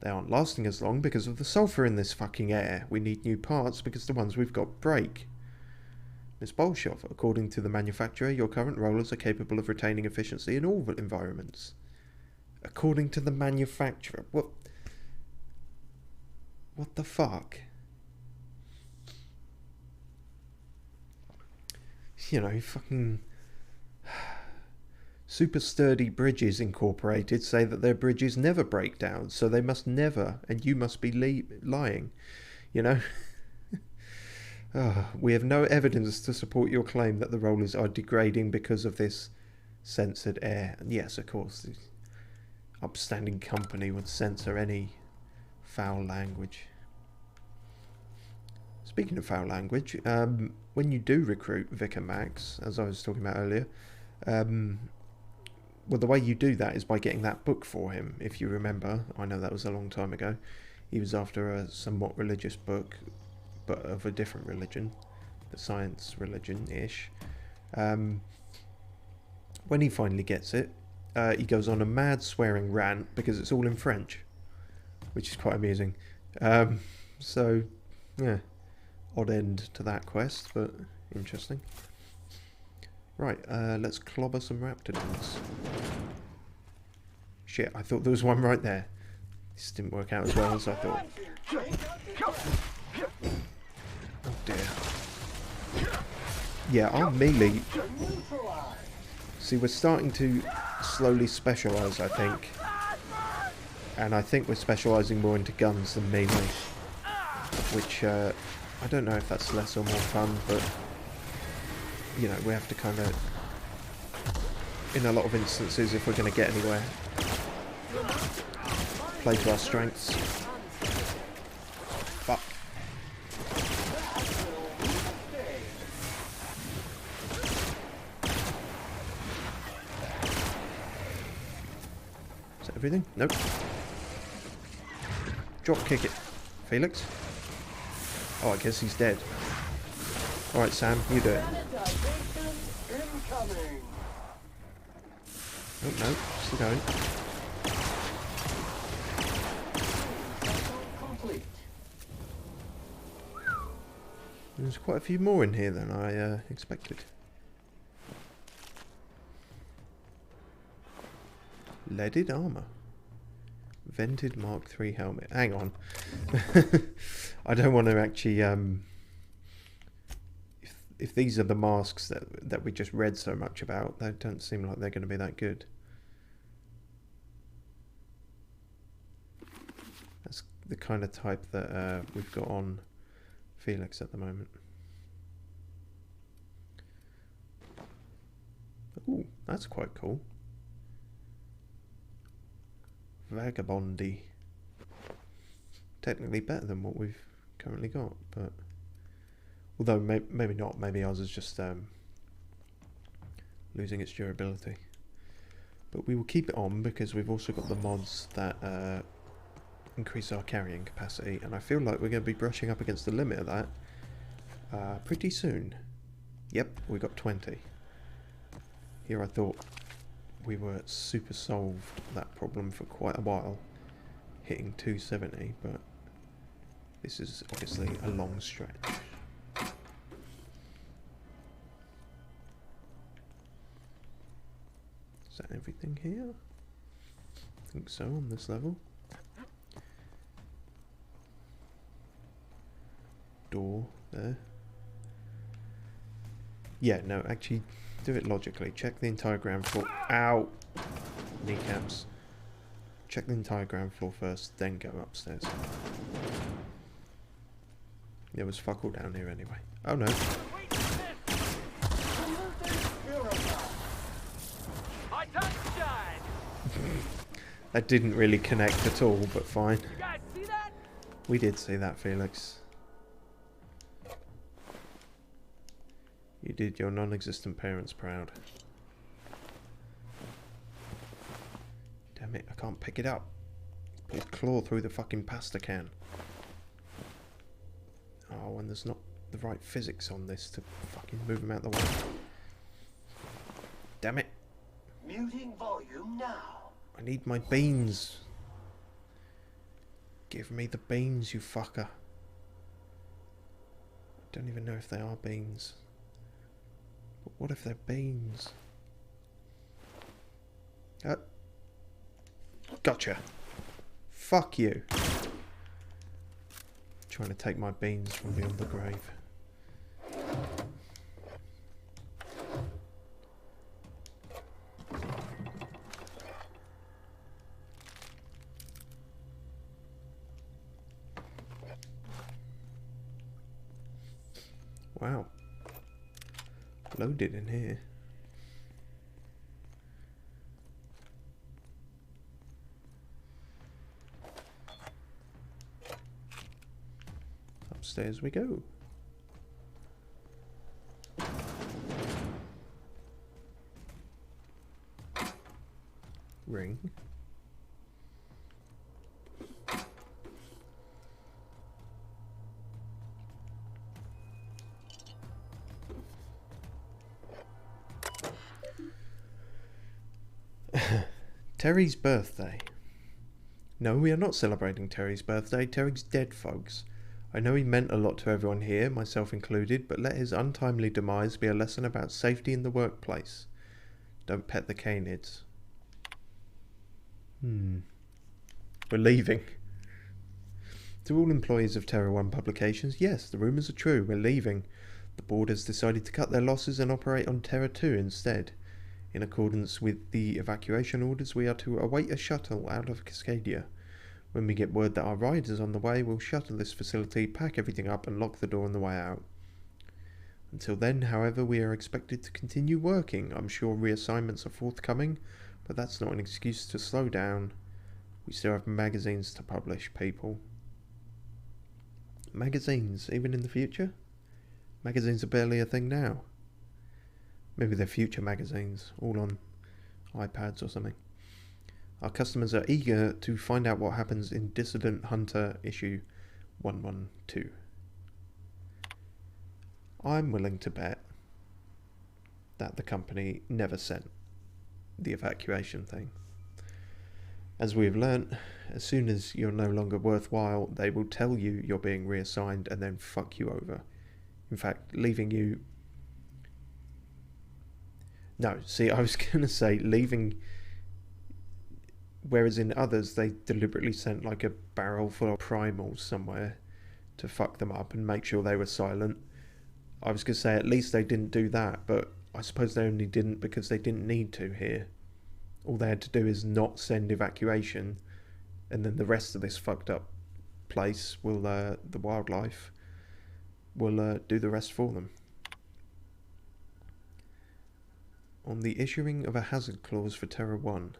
S1: They aren't lasting as long because of the sulfur in this fucking air. We need new parts because the ones we've got break. Ms. Bolshov, according to the manufacturer, your current rollers are capable of retaining efficiency in all environments. According to the manufacturer? What the fuck? You know, fucking Super Sturdy Bridges Incorporated say that their bridges never break down, so they must never, and you must be lying, you know? We have no evidence to support your claim that the rollers are degrading because of this censored air. And yes, of course, the upstanding company would censor any foul language. Speaking of foul language, when you do recruit Vicar Max, as I was talking about earlier, well, the way you do that is by getting that book for him, if you remember. I know that was a long time ago. He was after a somewhat religious book, but of a different religion, the science religion-ish. When he finally gets it, he goes on a mad swearing rant because it's all in French, which is quite amusing. So, yeah, odd end to that quest, but interesting. Right, let's clobber some raptidons. Shit, I thought there was one right there. This didn't work out as well as I thought. Oh dear. Yeah, our melee... See, we're starting to slowly specialise, I think. And I think we're specialising more into guns than melee. Which, I don't know if that's less or more fun, but... You know, we have to kind of... In a lot of instances, if we're going to get anywhere, play to our strengths. Fuck. Is that everything? Nope. Drop kick it. Felix? Oh, I guess he's dead. Alright, Sam, you do it. Oh, no, still going. There's quite a few more in here than I expected. Leaded armour. Vented Mark III helmet. Hang on. I don't want to actually... If these are the masks that we just read so much about, they don't seem like they're going to be that good. That's the kind of type that we've got on Felix at the moment. Ooh, that's quite cool. Vagabondy. Technically better than what we've currently got, but... Although maybe not, maybe ours is just losing its durability. But we will keep it on because we've also got the mods that increase our carrying capacity, and I feel like we're going to be brushing up against the limit of that pretty soon. Yep, we got 20. Here I thought we were super solved that problem for quite a while, hitting 270, but this is obviously a long stretch. Is that everything here? I think so on this level. Door there. Yeah, no, actually do it logically. Check the entire ground floor. Ow! kneecaps. Check the entire ground floor first, then go upstairs. There was fuck all down here anyway. Oh no.
S4: My time shine.
S1: That didn't really connect at all, but fine.
S4: You guys see that?
S1: We did see that, Felix. You did your non-existent parents proud. Damn it, I can't pick it up. Please claw through the fucking pasta can. Oh, and there's not the right physics on this to fucking move them out the way. Damn it.
S2: Muting volume now.
S1: I need my beans. Give me the beans, you fucker. I don't even know if they are beans. But what if they're beans? Gotcha. Fuck you. Trying to take my beans from beyond the grave. Wow. Loaded in here. Upstairs we go. Ring. Terry's birthday. No, we are not celebrating Terry's birthday. Terry's dead, folks. I know he meant a lot to everyone here, myself included, but let his untimely demise be a lesson about safety in the workplace. Don't pet the canids. We're leaving. To all employees of Terror 1 Publications, yes, the rumours are true. We're leaving. The board has decided to cut their losses and operate on Terror 2 instead. In accordance with the evacuation orders, we are to await a shuttle out of Cascadia. When we get word that our ride is on the way, we'll shuttle this facility, pack everything up and lock the door on the way out. Until then, however, we are expected to continue working. I'm sure reassignments are forthcoming, but that's not an excuse to slow down. We still have magazines to publish, people. Magazines, even in the future? Magazines are barely a thing now. Maybe they're future magazines, all on iPads or something. Our customers are eager to find out what happens in Dissident Hunter issue 112. I'm willing to bet that the company never sent the evacuation thing. As we have learnt, as soon as you're no longer worthwhile, they will tell you you're being reassigned and then fuck you over. In fact, leaving you... No, see, I was going to say leaving... Whereas in others, they deliberately sent like a barrel full of primals somewhere to fuck them up and make sure they were silent. I was going to say at least they didn't do that, but I suppose they only didn't because they didn't need to here. All they had to do is not send evacuation, and then the rest of this fucked up place will, the wildlife, will do the rest for them. On the issuing of a hazard clause for Terror 1,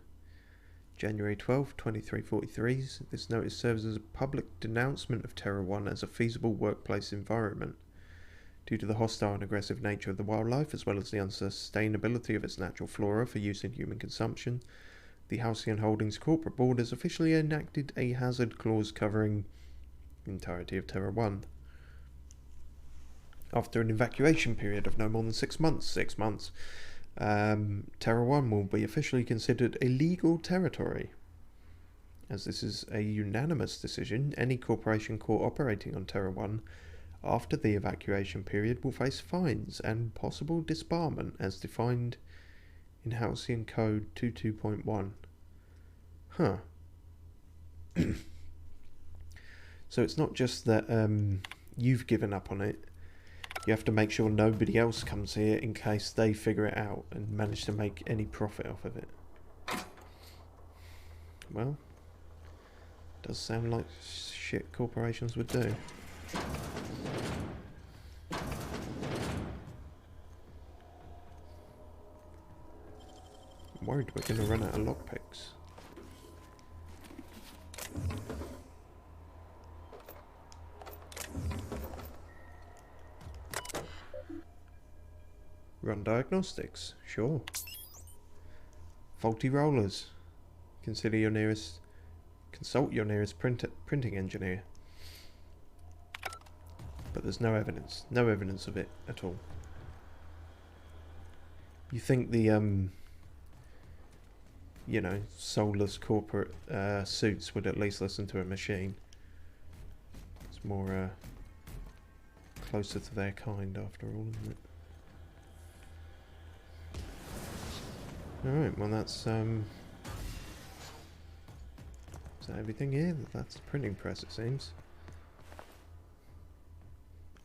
S1: January 12, 2343, this notice serves as a public denouncement of Terror 1 as a feasible workplace environment. Due to the hostile and aggressive nature of the wildlife, as well as the unsustainability of its natural flora for use in human consumption, the Halcyon Holdings Corporate Board has officially enacted a hazard clause covering the entirety of Terror 1. After an evacuation period of no more than 6 months, Terror 1 will be officially considered a legal territory. As this is a unanimous decision, any corporation caught operating on Terror 1 after the evacuation period will face fines and possible disbarment as defined in Halcyon Code 22.1. Huh. So it's not just that you've given up on it. You have to make sure nobody else comes here in case they figure it out and manage to make any profit off of it. Well, does sound like shit corporations would do. I'm worried we're going to run out of lockpicks. Run diagnostics, sure. Faulty rollers. Consult your nearest printing engineer. But there's no evidence of it at all. You think the you know, soulless corporate suits would at least listen to a machine. It's more closer to their kind after all, isn't it? Alright, well that's is that everything here? That's the printing press, it seems.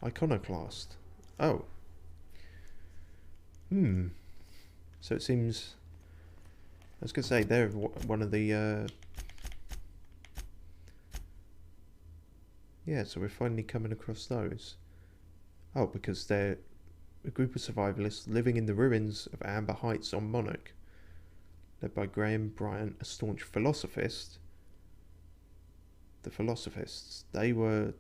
S1: Iconoclast. Oh. So it seems, I was going to say, they're one of the yeah, so we're finally coming across those. Oh, because they're a group of survivalists living in the ruins of Amber Heights on Monarch, led by Graham Bryant, a staunch philosophist. The philosophists, they were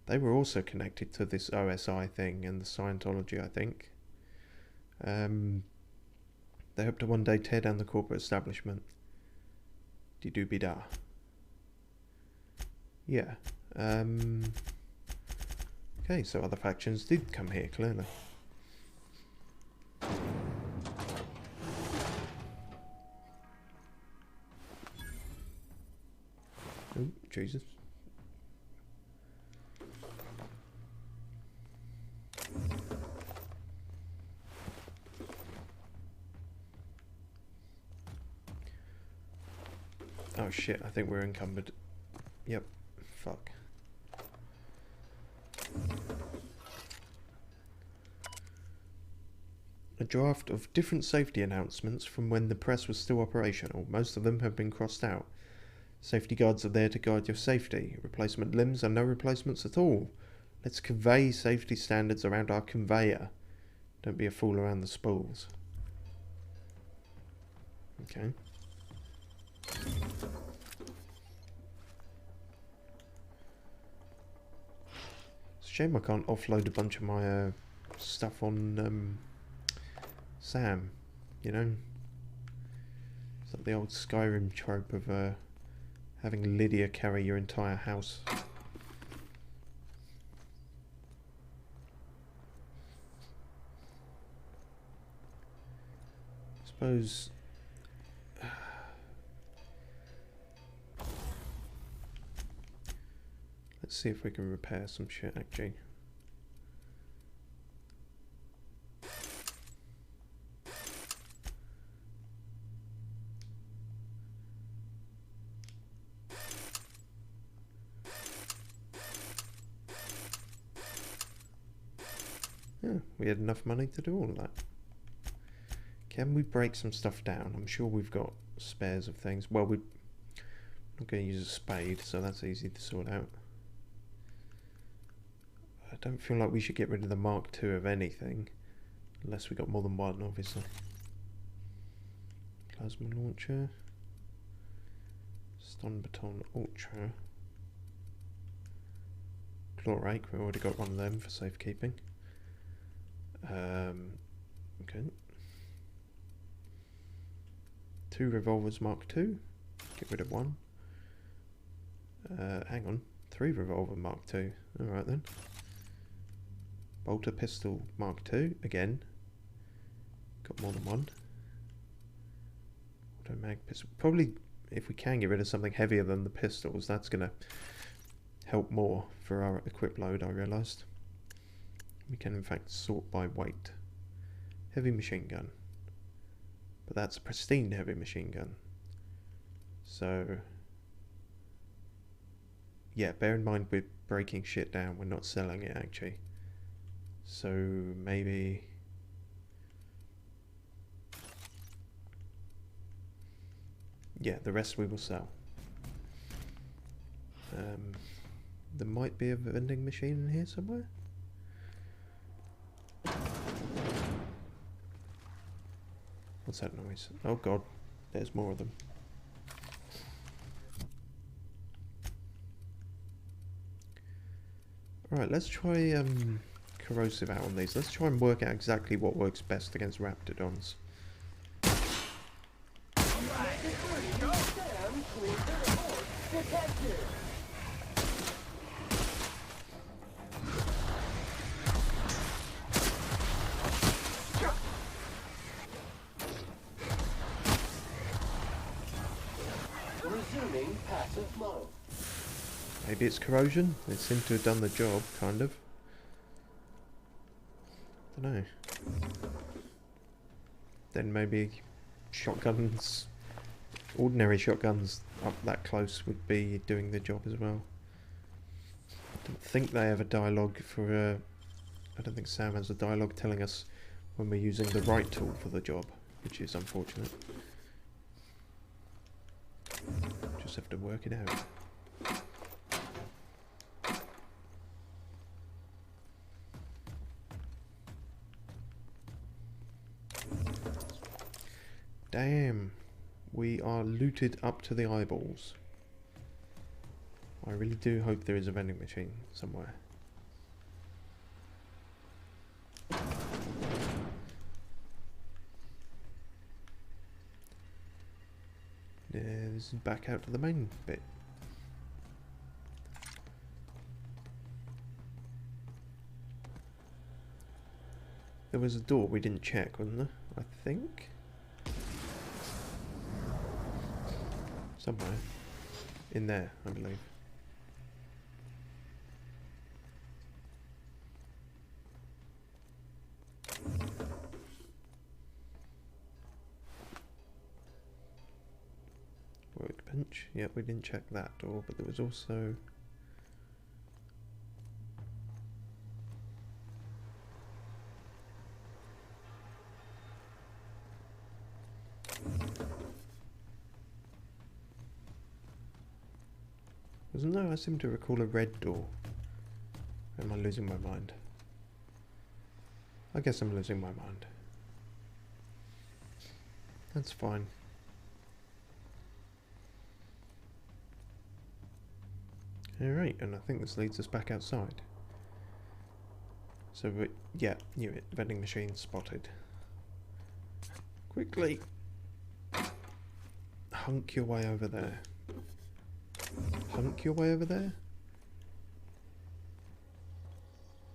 S1: also connected to this OSI thing and the Scientology, I think. They hope to one day tear down the corporate establishment. Dee-doo-be-da. Yeah. Okay, so other factions did come here, clearly. Oh, Jesus. Oh shit, I think we're encumbered. Yep. Fuck. A draft of different safety announcements from when the press was still operational. Most of them have been crossed out. Safety guards are there to guard your safety. Replacement limbs are no replacements at all. Let's convey safety standards around our conveyor. Don't be a fool around the spools. Okay. It's a shame I can't offload a bunch of my stuff on Sam, you know? It's like the old Skyrim trope of having Lydia carry your entire house. I suppose... Let's see if we can repair some shit, actually. Yeah, we had enough money to do all of that. Can we break some stuff down? I'm sure we've got spares of things. Well, we're not going to use a spade, so that's easy to sort out. I don't feel like we should get rid of the Mark II of anything, unless we got more than one, obviously. Plasma launcher, stun baton ultra, chlorake. We already got one of them for safekeeping. Okay. 2 revolvers Mark II. Get rid of one. Hang on. 3 revolver Mark II. Alright then. Bolter pistol Mark II. Again. Got more than one. Auto mag pistol. Probably, if we can get rid of something heavier than the pistols, that's going to help more for our equip load, I realised. We can in fact sort by weight. Heavy machine gun. But that's a pristine heavy machine gun. So... yeah, bear in mind we're breaking shit down. We're not selling it, actually. So maybe... yeah, the rest we will sell. There might be a vending machine in here somewhere. What's that noise? Oh god, there's more of them. Alright, let's try corrosive out on these. Let's try and work out exactly what works best against raptidons.
S2: Resuming passive mode.
S1: Maybe it's corrosion? It seemed to have done the job, kind of. Don't know. Then maybe shotguns, ordinary shotguns up that close would be doing the job as well. I don't think they have a dialogue for I don't think Sam has a dialogue telling us when we're using the right tool for the job, which is unfortunate. Just have to work it out. Damn, we are looted up to the eyeballs. I really do hope there is a vending machine somewhere. Yeah, this is back out to the main bit. There was a door we didn't check, wasn't there? I think. Somewhere. In there, I believe. Workbench. Yep, we didn't check that door, but there was also... Wasn't there? I seem to recall a red door. Am I losing my mind? I guess I'm losing my mind. That's fine. Alright, and I think this leads us back outside. So, yeah, knew it. Vending machine spotted. Quickly! Hunk your way over there. Hunk your way over there?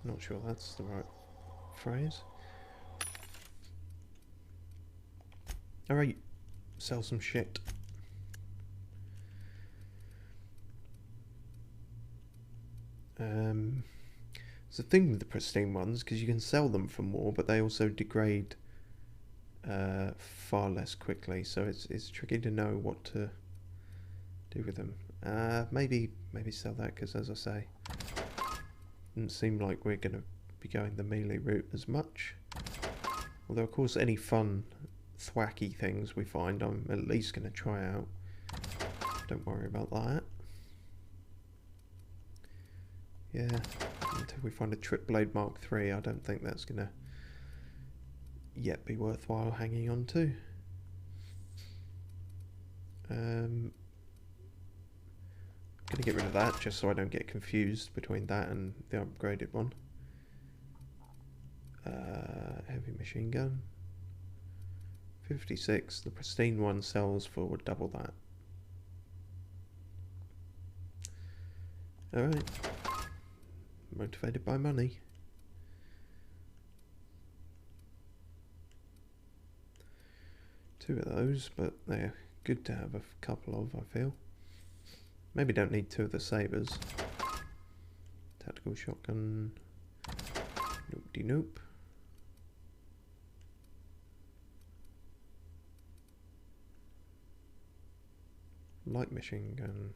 S1: Not sure that's the right phrase. Alright, sell some shit. It's a thing with the pristine ones, because you can sell them for more, but they also degrade far less quickly, so it's tricky to know what to do with them. Maybe sell that, because as I say, doesn't seem like we're going to be going the melee route as much. Although of course any fun thwacky things we find I'm at least going to try out. Don't worry about that. Yeah, until we find a Trip Blade Mark III, I don't think that's going to yet be worthwhile hanging on to. I'm going to get rid of that just so I don't get confused between that and the upgraded one. Heavy machine gun. 56. The pristine one sells for double that. Alright. Motivated by money. Two of those, but they're good to have a couple of, I feel. Maybe don't need two of the sabers. Tactical shotgun. Nope-de-nope. Light machine gun.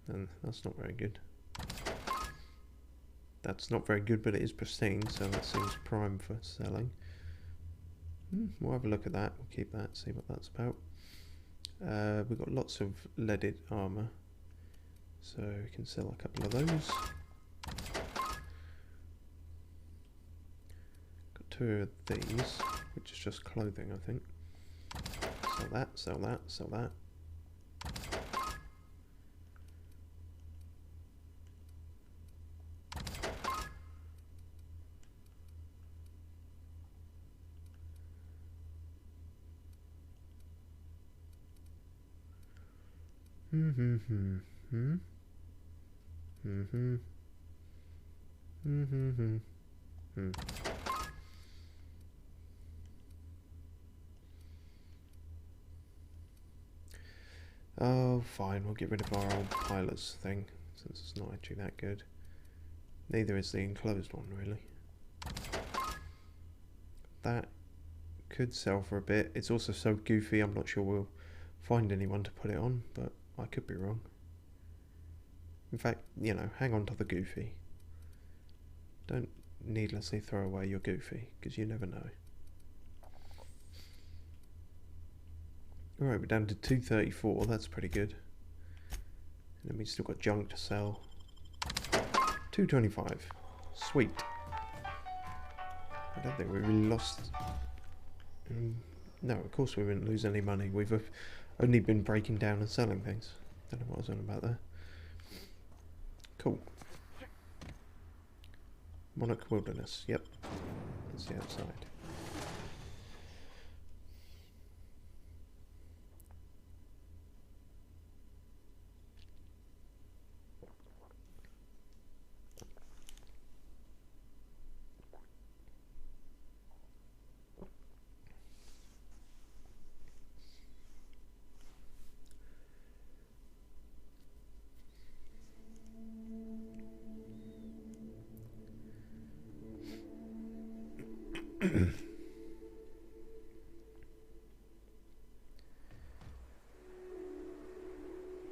S1: And That's not very good. That's not very good, but it is pristine, so that seems prime for selling. We'll have a look at that. We'll keep that, see what that's about. We've got lots of leaded armour, so we can sell a couple of those. Got 2 of these, which is just clothing, I think. Sell that, sell that, sell that. Oh, fine, we'll get rid of our old pilot's thing, since it's not actually that good. Neither is the enclosed one, really. That could sell for a bit. It's also so goofy, I'm not sure we'll find anyone to put it on, but I could be wrong. In fact, you know, hang on to the goofy. Don't needlessly throw away your goofy, because you never know. Alright, we're down to 234, that's pretty good. And then we still got junk to sell. 225. Sweet. I don't think we really lost... no, of course we wouldn't lose any money. We've only been breaking down and selling things. Don't know what I was on about there. Cool. Monarch Wilderness, yep. That's the outside.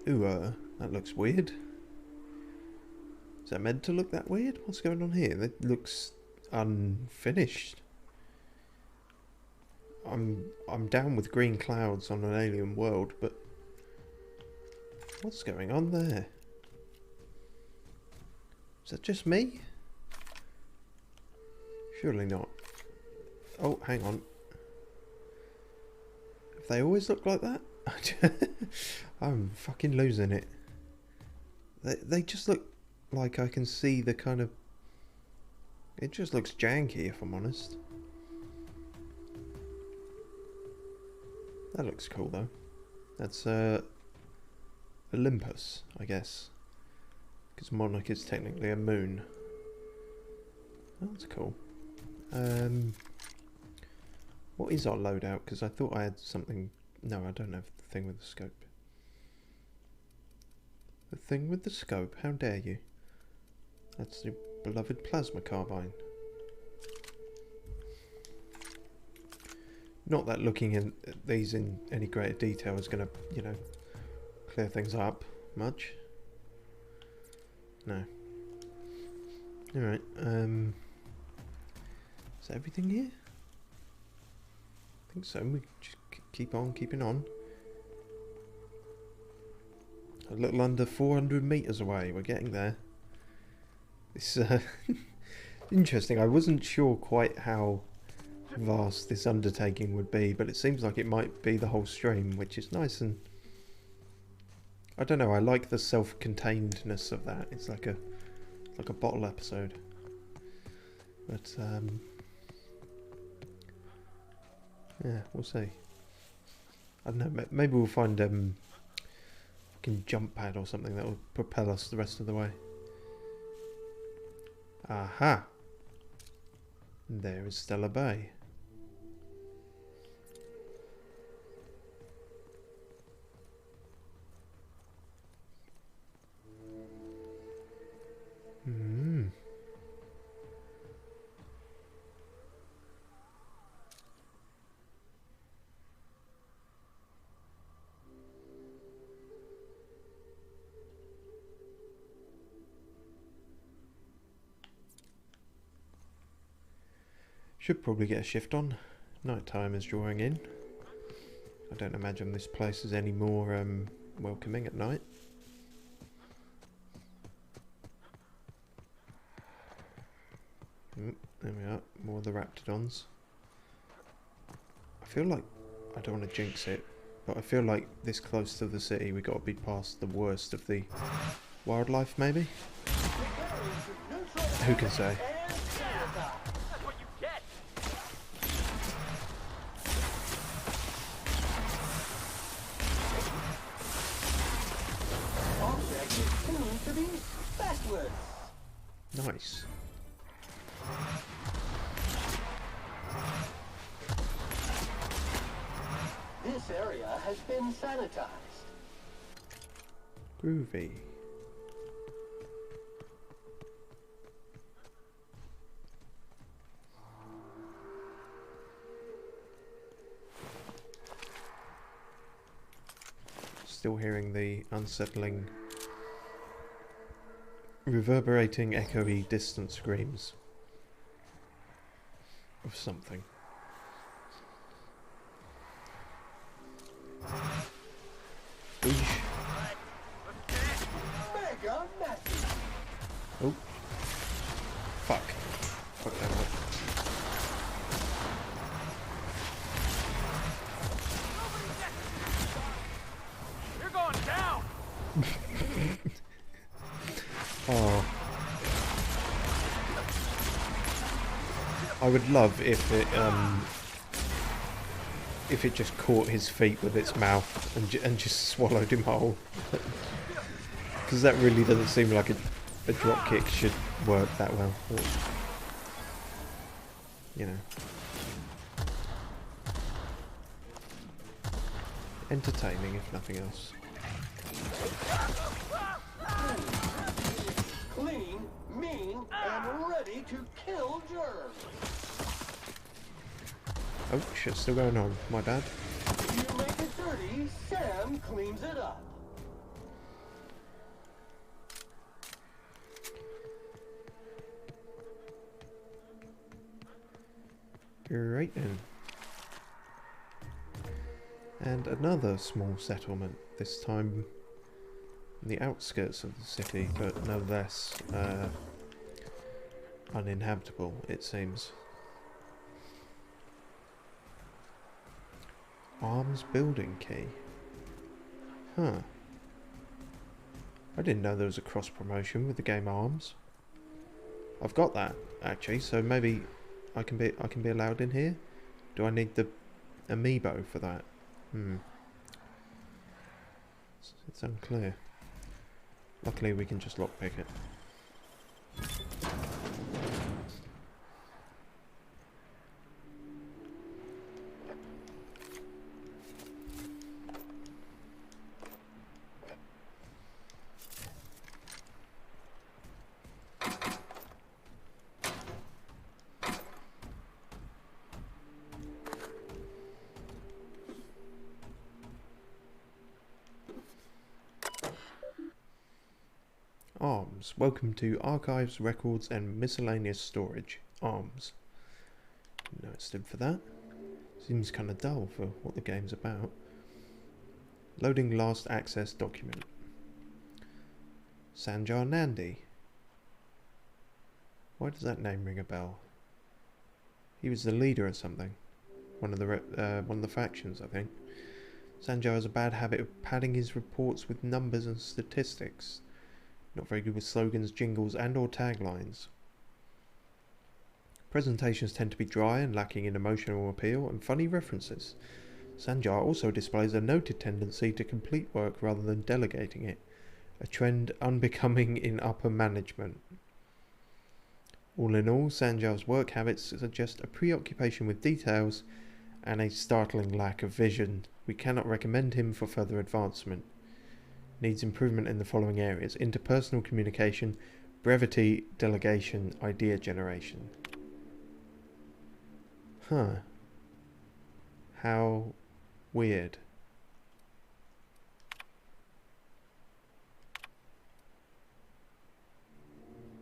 S1: Ooh, that looks weird. Is that meant to look that weird? What's going on here? That looks unfinished. I'm down with green clouds on an alien world, but what's going on there? Is that just me? Surely not. Oh, hang on. Have they always looked like that? I'm fucking losing it. They just look like I can see the kind of... It just looks janky, if I'm honest. That looks cool, though. That's Olympus, I guess. Because Monarch is technically a moon. Oh, that's cool. What is our loadout? Because I thought I had something... No, I don't have the thing with the scope. The thing with the scope? How dare you? That's the beloved plasma carbine. Not that looking at these in any greater detail is going to, you know, clear things up much. No. Alright, is that everything here? I think so. We just keep on keeping on. A little under 400 meters away. We're getting there. It's interesting. I wasn't sure quite how vast this undertaking would be, but it seems like it might be the whole stream, which is nice. And I don't know. I like the self-containedness of that. It's like a bottle episode. But yeah, we'll see. I don't know, maybe we'll find fucking jump pad or something that will propel us the rest of the way. Aha! There is Stella Bay. Should probably get a shift on. Night time is drawing in. I don't imagine this place is any more welcoming at night. There we are, more of the Raptidons. I feel like, I don't want to jinx it, but I feel like this close to the city we got to be past the worst of the wildlife, maybe? Who can say?
S4: That's what you get.
S2: Object is tuned to be backwards.
S1: Nice.
S2: This area has been sanitized.
S1: Groovy. Still hearing the unsettling, reverberating, echoey, distant screams of something. Oosh.
S2: Mega massive.
S1: Oh. Fuck. Fuck that one.
S4: You're going down.
S1: Oh. I would love if it just caught his feet with its mouth and just swallowed him whole. Because that really doesn't seem like a drop kick should work that well. Or, you know. Entertaining, if nothing else.
S2: Clean, mean, and ready to kill germs.
S1: Oh, shit's still going on. My bad.
S2: You make it dirty, Sam cleans it up.
S1: Right then. And another small settlement, this time on the outskirts of the city, but no less uninhabitable, it seems. Arms building key. Huh. I didn't know there was a cross promotion with the game Arms. I've got that actually, so maybe I can be allowed in here. Do I need the amiibo for that? It's unclear. Luckily we can just lockpick it. Arms. Welcome to Archives, Records and Miscellaneous Storage. Arms. No, it stood for that. Seems kind of dull for what the game's about. Loading last access document. Sanjar Nandi. Why does that name ring a bell? He was the leader of something. One of the factions, I think. Sanjar has a bad habit of padding his reports with numbers and statistics. Not very good with slogans, jingles and or taglines. Presentations tend to be dry and lacking in emotional appeal and funny references. Sanjar also displays a noted tendency to complete work rather than delegating it, a trend unbecoming in upper management. All in all, Sanjar's work habits suggest a preoccupation with details and a startling lack of vision. We cannot recommend him for further advancement. Needs improvement in the following areas: interpersonal communication, brevity, delegation, idea generation. Huh. How weird.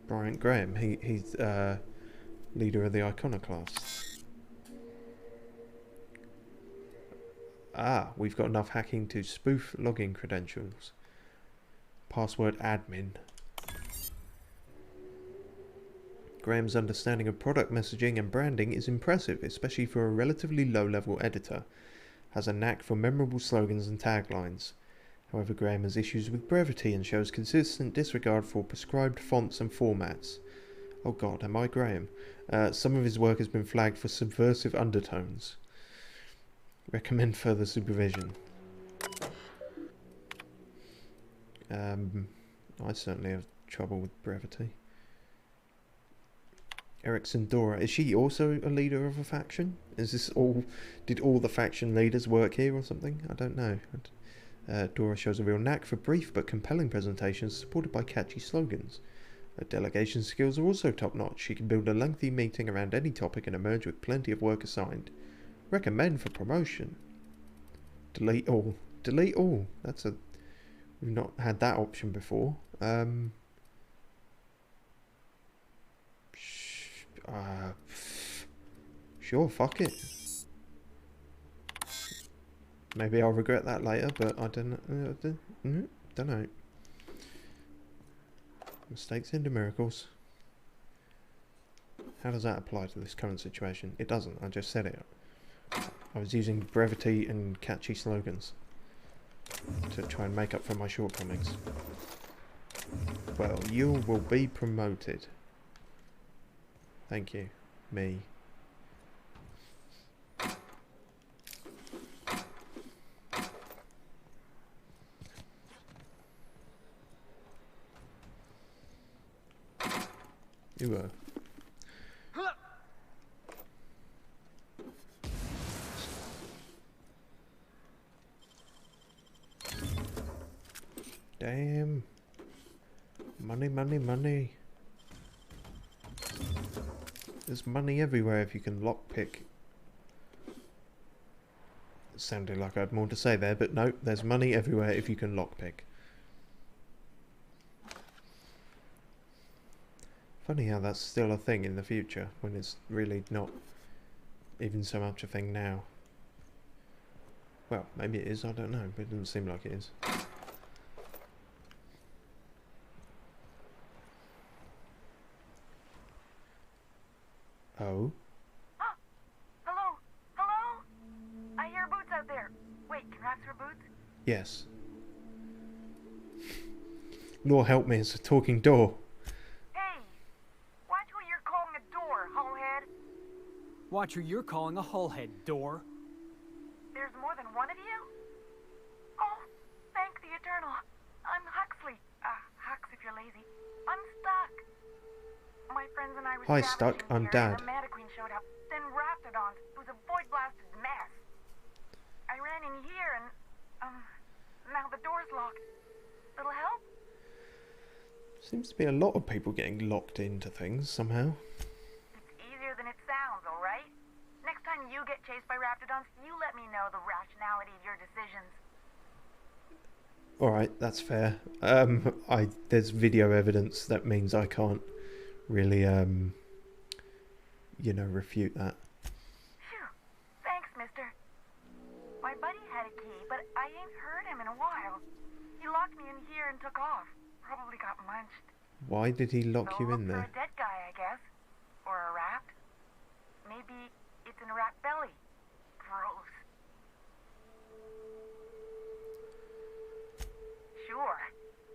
S1: Bryant Graham, he's leader of the Iconoclasts. Ah, we've got enough hacking to spoof login credentials. Password admin. Graham's understanding of product messaging and branding is impressive, especially for a relatively low-level editor. Has a knack for memorable slogans and taglines. However, Graham has issues with brevity and shows consistent disregard for prescribed fonts and formats. Oh god, am I Graham? Some of his work has been flagged for subversive undertones. Recommend further supervision. I certainly have trouble with brevity. Erickson Dora, is she also a leader of a faction? Is this all? Did all the faction leaders work here or something? I don't know. Dora shows a real knack for brief but compelling presentations supported by catchy slogans. Her delegation skills are also top-notch. She can build a lengthy meeting around any topic and emerge with plenty of work assigned. Recommend for promotion. Delete all. Delete all. That's a... We've not had that option before. Sure, fuck it. Maybe I'll regret that later, but I don't know. Mistakes into miracles. How does that apply to this current situation? It doesn't. I just said it. I was using brevity and catchy slogans to try and make up for my shortcomings. Well, you will be promoted. Thank you. Me. You were. Damn. Money, money, money. There's money everywhere if you can lockpick. It sounded like I had more to say there, but no, there's money everywhere if you can lockpick. Funny how that's still a thing in the future, when it's really not even so much a thing now. Well, maybe it is, I don't know, but it doesn't seem like it is. Oh?
S5: Hello? Hello? I hear boots out there. Wait, can rats hear boots?
S1: Yes. Lord help me, it's a talking door.
S3: Watch who you're calling a hullhead, door.
S5: There's more than one of you? Oh, thank the Eternal. I'm Huxley. Hux if you're lazy. I'm stuck. My friends and I were
S1: Hi, Stuck. I'm Dad.
S5: And a Metaqueen showed up. Then Raptidon. It was a void-blasted mess. I ran in here and, now the door's locked. Little help?
S1: Seems to be a lot of people getting locked into things somehow.
S5: Alright? Next time you get chased by Raptidons, you let me know the rationality of your decisions.
S1: Alright, that's fair. There's video evidence that means I can't really, you know, refute that.
S5: Phew. Thanks, mister. My buddy had a key, but I ain't heard him in a while. He locked me in here and took off. Probably got munched.
S1: Why did he lock you in there?
S5: For a dead guy, I guess. Or a rat. Maybe it's in a rat belly. Gross. Sure.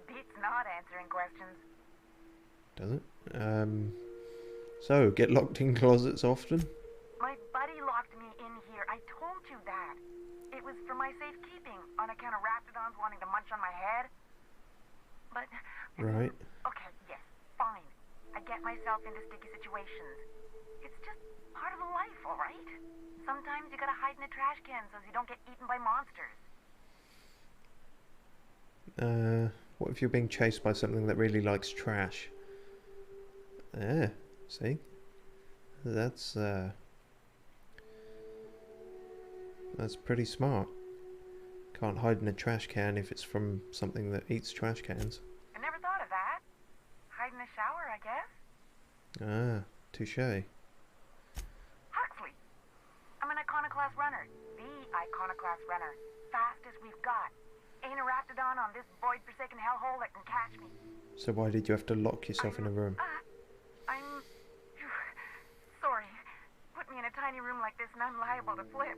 S5: Beats not answering questions.
S1: Does it? So, get locked in closets often?
S5: My buddy locked me in here. I told you that. It was for my safekeeping, on account of Raptidons wanting to munch on my head. But...
S1: Right.
S5: Okay, yes, fine. I get myself into sticky situations. It's just part of the life, alright? Sometimes you gotta hide in a trash can so you don't get eaten by monsters.
S1: What if you're being chased by something that really likes trash? See? That's pretty smart. Can't hide in a trash can if it's from something that eats trash cans.
S5: I never thought of that. Hide in the shower, I guess?
S1: Touché.
S5: Huxley. I'm an iconoclast runner. The iconoclast runner. Fastest we've got. Ain't a raptidon on this void-forsaken hellhole that can catch me.
S1: So why did you have to lock yourself in a room?
S5: I'm... sorry. Put me in a tiny room like this and I'm liable to flip.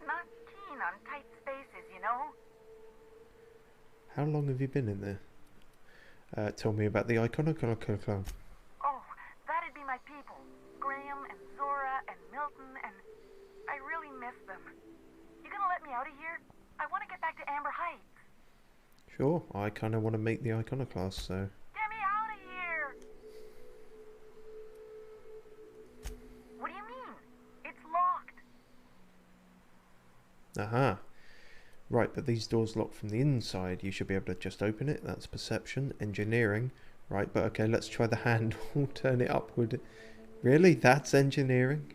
S5: Not keen on tight spaces, you know?
S1: How long have you been in there? Tell me about the iconoclast.
S5: Oh, that'd be my people. Graham and Zora and Milton and... I really miss them. You gonna let me out of here? I want to get back to Amber Heights.
S1: Sure, I kind of want to meet the iconoclast, so...
S5: Get me out of here! What do you mean? It's locked.
S1: Aha. Right, but these doors lock from the inside. You should be able to just open it. That's perception. Engineering. Right, but okay, let's try the handle. Turn it upward. Really? That's engineering?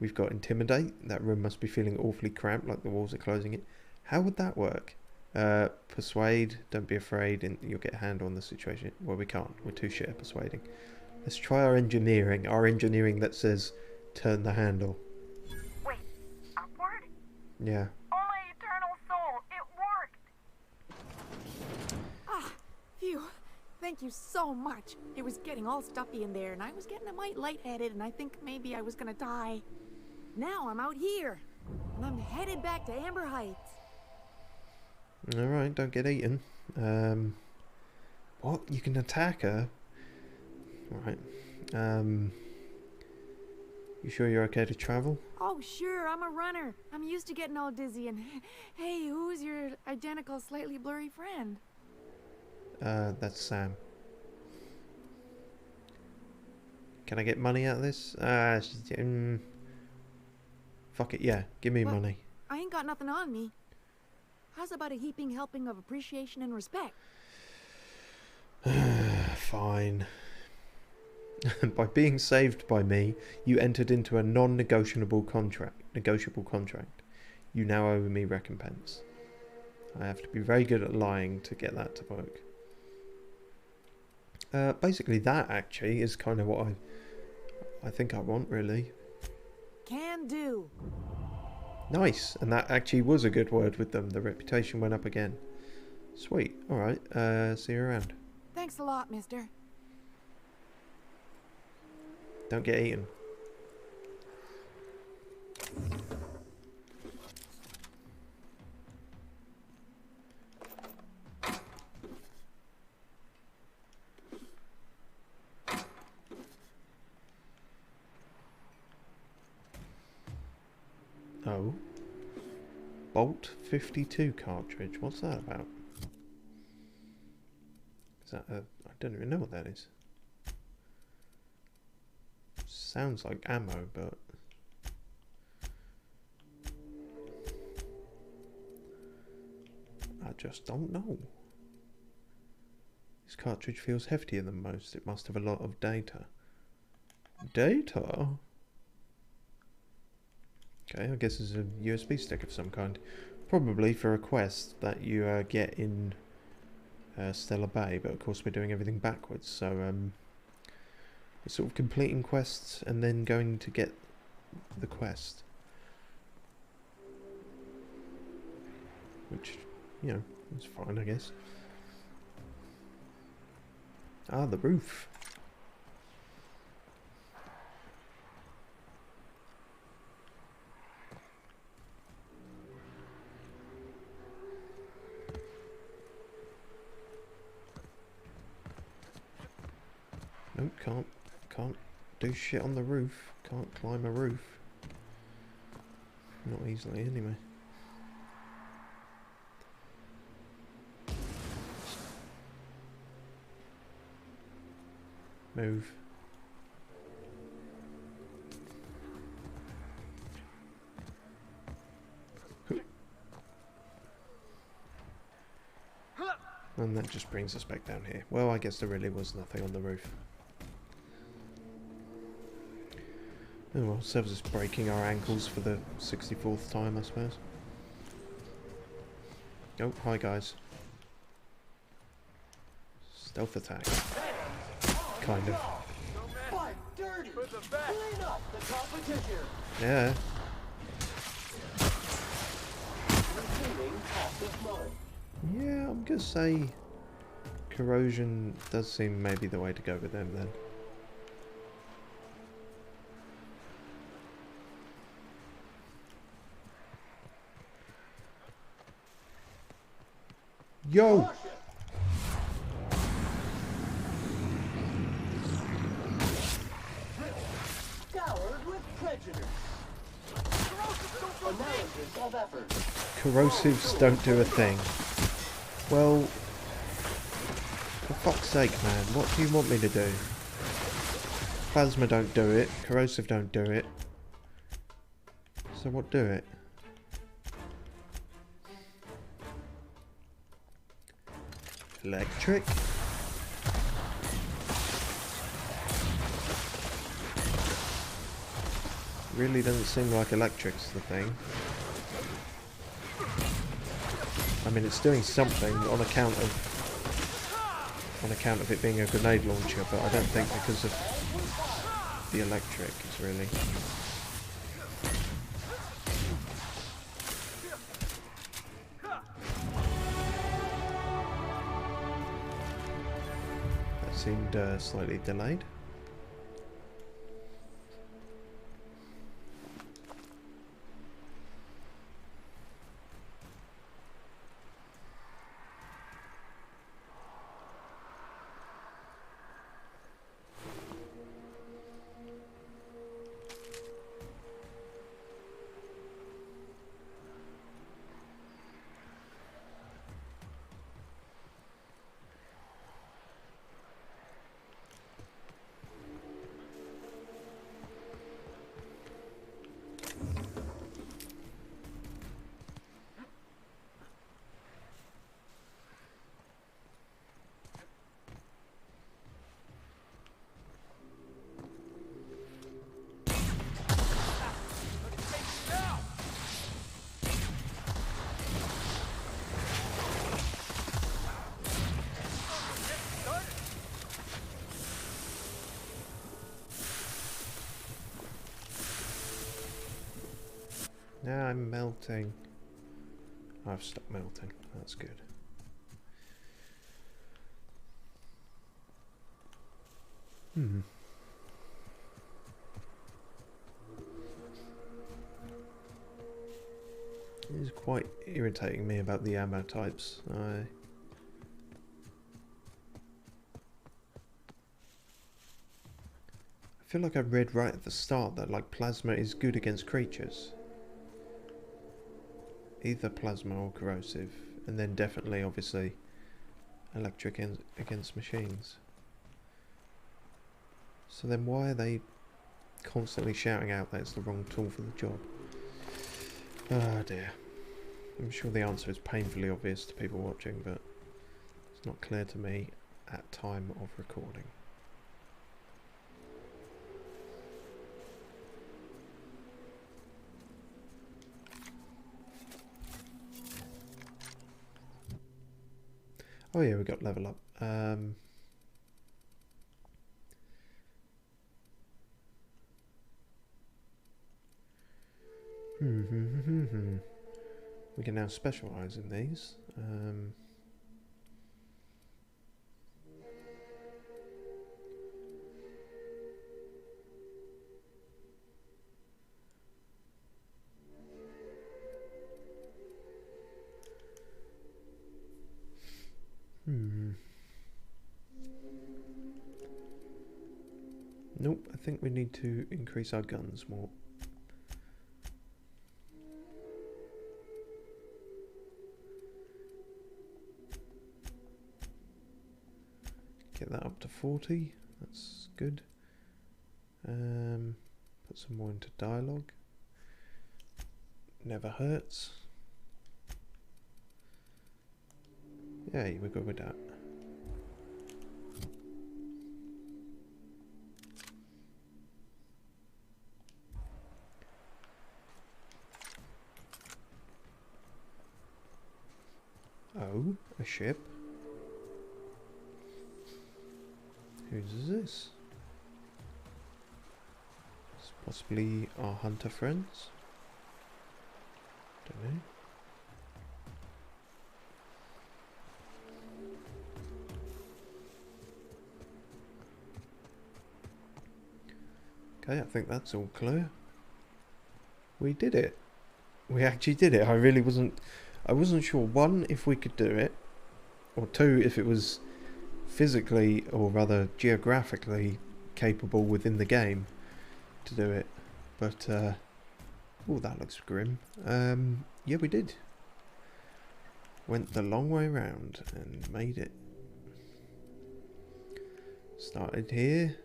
S1: We've got intimidate. That room must be feeling awfully cramped, like the walls are closing it. How would that work? Persuade. Don't be afraid, and you'll get a handle on the situation. Well, we can't. We're too shit at persuading. Let's try our engineering. Our engineering that says turn the handle.
S5: Wait, upward?
S1: Yeah.
S5: Oh, my eternal soul, it worked!
S6: Ah, phew. Thank you so much. It was getting all stuffy in there, and I was getting a mite lightheaded, and I think maybe I was gonna die. Now I'm out here, and I'm headed back to Amber Heights.
S1: Alright, don't get eaten. What? You can attack her? Alright. You sure you're okay to travel?
S6: Oh, sure, I'm a runner. I'm used to getting all dizzy, and hey, who's your identical, slightly blurry friend?
S1: That's Sam. Can I get money out of this? Fuck it, yeah. Give me
S6: What?
S1: money.
S6: I ain't got nothing on me. How's about a heaping helping of appreciation and respect?
S1: Fine. By being saved by me, you entered into a non-negotiable contract. You now owe me recompense. I have to be very good at lying to get that to work. Basically, that actually is kind of what I think I want, really.
S6: Can do.
S1: Nice, and that actually was a good word with them. The reputation went up again. Sweet. All right. See you around.
S6: Thanks a lot, mister.
S1: Don't get eaten. Oh. Bolt 52 cartridge. What's that about? Is that a... I don't even know what that is. Sounds like ammo, but... I just don't know. This cartridge feels heftier than most. It must have a lot of data. Data? Okay, I guess it's a USB stick of some kind. Probably for a quest that you get in Stellar Bay, but of course we're doing everything backwards, so we're sort of completing quests and then going to get the quest. Which, you know, is fine, I guess. Ah, the roof. Nope, can't do shit on the roof. Can't climb a roof. Not easily, anyway. Move. And that just brings us back down here. Well, I guess there really was nothing on the roof. Oh well, serves us breaking our ankles for the 64th time, I suppose. Oh, hi guys. Stealth attack. Kind of.
S2: Fight dirty! Clean up the competition!
S1: Yeah.
S2: this moment.
S1: Yeah, I'm gonna say corrosion does seem maybe the way to go with them then. Yo!
S2: Caution! Scoured with prejudice. Analysis of effort.
S1: Corrosives don't do a thing. Well, for fuck's sake, man, what do you want me to do? Plasma don't do it, corrosive don't do it. So what do it? Electric? Really doesn't seem like electric's the thing. I mean, it's doing something on account of it being a grenade launcher, but I don't think because of the electric is really. That seemed slightly delayed. Now I'm melting. I've stopped melting. That's good. It is quite irritating me about the ammo types. I feel like I read right at the start that like plasma is good against creatures. Either plasma or corrosive, and then definitely, obviously, electric against machines. So then why are they constantly shouting out that it's the wrong tool for the job? Ah dear. I'm sure the answer is painfully obvious to people watching, but it's not clear to me at time of recording. Oh yeah, we got level up. We can now specialise in these. Nope, I think we need to increase our guns more. Get that up to 40, that's good. Put some more into dialogue. Never hurts. Yeah, we're good with that. Oh, a ship. Whose is this? It's possibly our hunter friends. Don't know. Okay, I think that's all clear. We did it. We actually did it. I wasn't sure, one, if we could do it, or two, if it was physically, or rather geographically, capable within the game to do it. But, oh, that looks grim. Yeah, we did. Went the long way around and made it. Started here.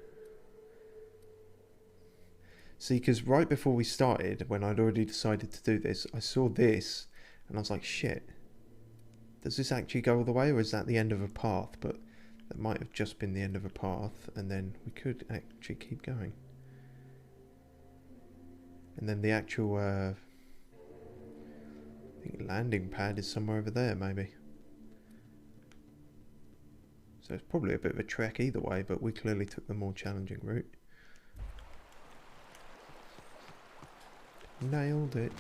S1: See, because right before we started, when I'd already decided to do this, I saw this, and I was like, shit. Does this actually go all the way, or is that the end of a path? But that might have just been the end of a path, and then we could actually keep going. And then the actual, I think landing pad is somewhere over there, maybe. So it's probably a bit of a trek either way, but we clearly took the more challenging route. Nailed it.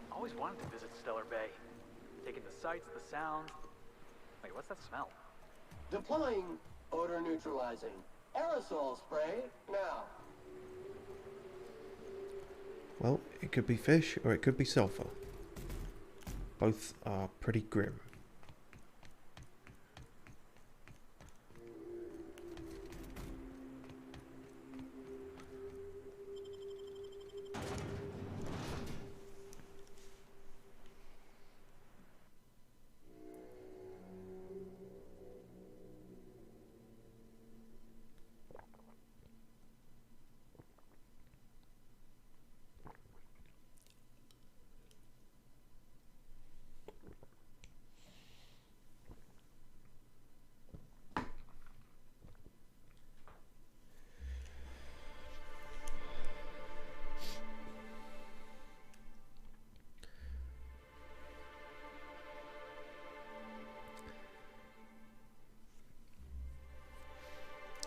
S4: Always wanted to visit Stellar Bay. Taking the sights, the sounds. Wait, what's that smell?
S2: Deploying odor neutralizing aerosol spray now.
S1: Well, it could be fish or it could be sulfur. Both are pretty grim.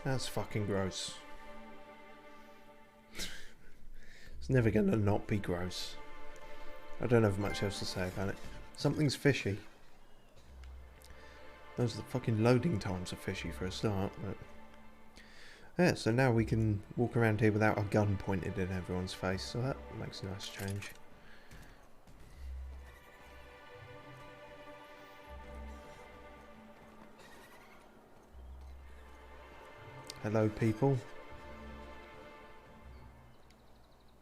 S1: That's fucking gross. It's never gonna not be gross. I don't have much else to say about it. Something's fishy. Those are the fucking loading times are fishy for a start, but... Yeah, so now we can walk around here without a gun pointed in everyone's face, so that makes a nice change. Hello, people.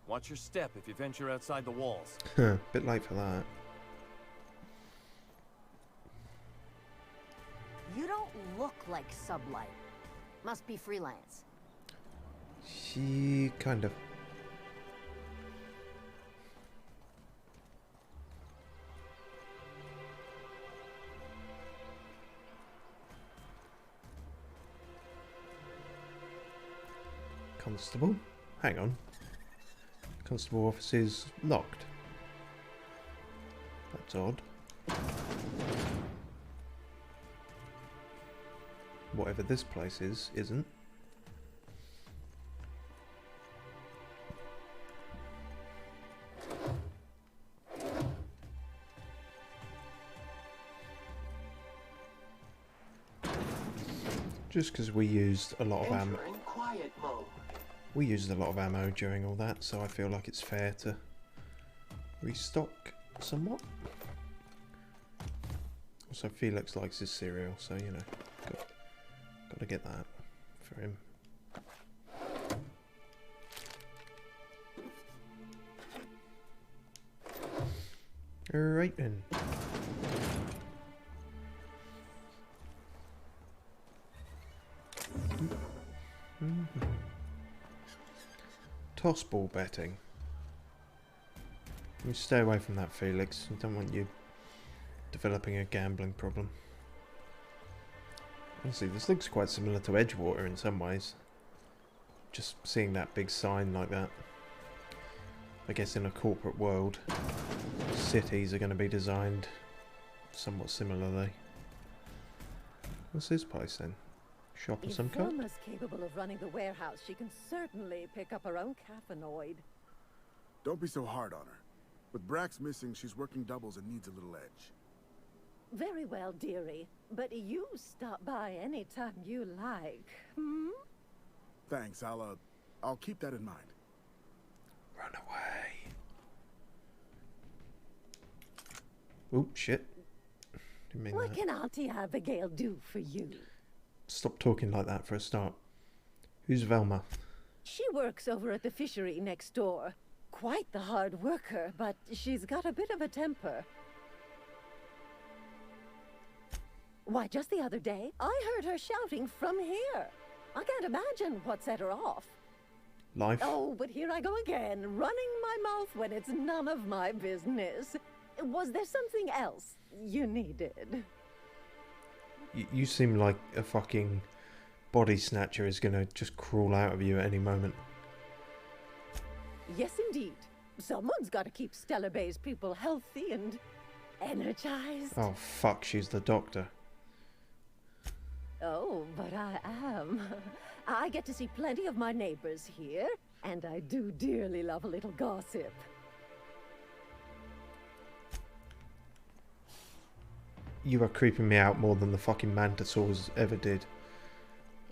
S7: Watch your step if you venture outside the walls.
S1: Bit late for that.
S8: You don't look like Sublight. Must be freelance.
S1: She kind of. Constable? Hang on. Constable office is locked. That's odd. Whatever this place is, isn't. Just because we used a lot of ammo.
S2: Quiet mode.
S1: We used a lot of ammo during all that, so I feel like it's fair to restock somewhat. Also, Felix likes his cereal, so you know, got to get that for him. Alright then. Toss ball betting. You stay away from that, Felix. I don't want you developing a gambling problem. Honestly, this looks quite similar to Edgewater in some ways. Just seeing that big sign like that. I guess in a corporate world, cities are going to be designed somewhat similarly. What's this place then? Shop of some kind?
S9: If Velma's capable of running the warehouse, she can certainly pick up her own caffeinoid.
S10: Don't be so hard on her. With Brax missing, she's working doubles and needs a little edge.
S9: Very well, dearie. But you stop by anytime you like. Hmm?
S10: Thanks, I'll keep that in mind.
S1: Run away. Oh, shit. Didn't mean
S9: What
S1: that.
S9: can Auntie Abigail do for you?
S1: Stop talking like that for a start. Who's Velma?
S9: She works over at the fishery next door. Quite the hard worker, but she's got a bit of a temper. Why, just the other day, I heard her shouting from here. I can't imagine what set her off.
S1: Life?
S9: Oh, but here I go again, running my mouth when it's none of my business. Was there something else you needed?
S1: You seem like a fucking body snatcher is gonna just crawl out of you at any moment.
S9: Yes, indeed. Someone's got to keep Stellar Bay's people healthy and energized.
S1: Oh, fuck, she's the doctor.
S9: Oh, but I am. I get to see plenty of my neighbors here, and I do dearly love a little gossip.
S1: You are creeping me out more than the fucking mantisaurs ever did.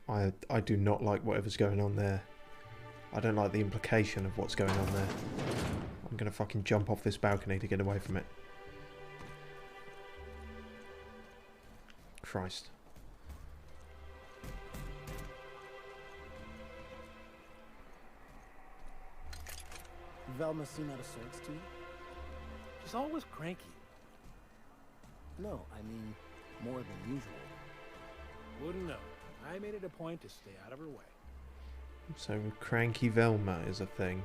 S1: I do not like whatever's going on there. I don't like the implication of what's going on there. I'm gonna fucking jump off this balcony to get away from it. Christ.
S11: Velma seem out of sorts to you?
S4: She's always cranky.
S11: No, I mean, more than usual.
S4: Wouldn't know. I made it a point to stay out of her way.
S1: So cranky Velma is a thing.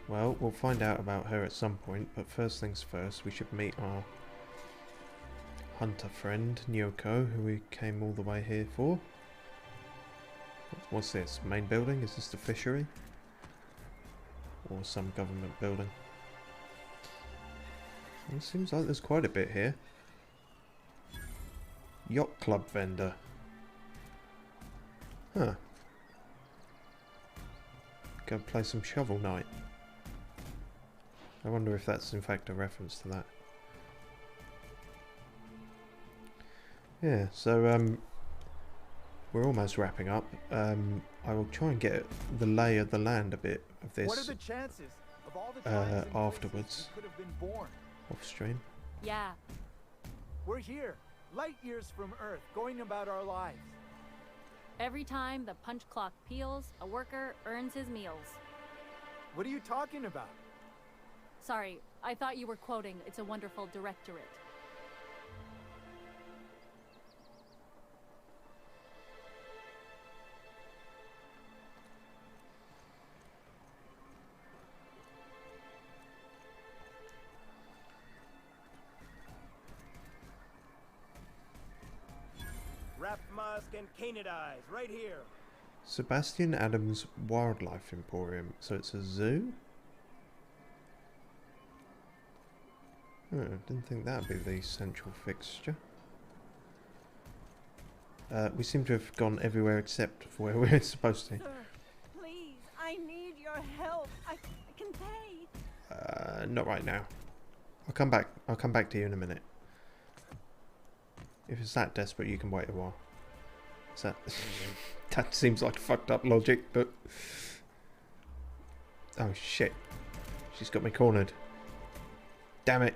S1: Well, we'll find out about her at some point, but first things first, we should meet our hunter friend, Nyoko, who we came all the way here for. What's this? Main building? Is this the fishery? Or some government building? It seems like there's quite a bit here. Yacht club vendor. Huh. Go play some Shovel Knight. I wonder if that's in fact a reference to that. Yeah, so we're almost wrapping up. I will try and get the lay of the land a bit of this
S12: What are the chances of all the times and
S1: afterwards,
S12: places we could have been born?
S1: off stream.
S13: Yeah.
S12: We're here, light years from Earth, going about our lives.
S13: Every time the punch clock peals, a worker earns his meals.
S12: What are you talking about?
S13: Sorry, I thought you were quoting It's a Wonderful Directorate.
S14: Wrapped musk and canid eyes, right here.
S1: Sebastian Adams Wildlife Emporium. So it's a zoo? Oh, didn't think that'd be the central fixture. We seem to have gone everywhere except for where we're supposed to.
S6: Sir, please, I need your help. I can pay.
S1: Not right now. I'll come back. I'll come back to you in a minute. If it's that desperate, you can wait a while. Is that... that seems like fucked up logic, but... Oh shit. She's got me cornered. Damn it.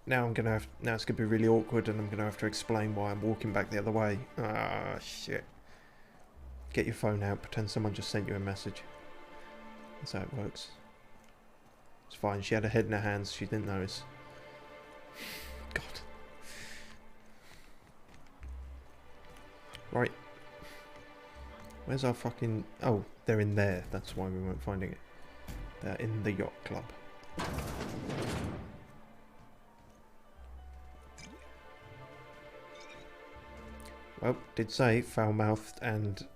S1: Now I'm gonna have... Now it's gonna be really awkward and I'm gonna have to explain why I'm walking back the other way. Ah, shit. Get your phone out. Pretend someone just sent you a message. That's how it works. It's fine. She had her head in her hands. She didn't notice. God. Right. Where's our fucking... Oh, they're in there. That's why we weren't finding it. They're in the yacht club. Well, did say foul-mouthed and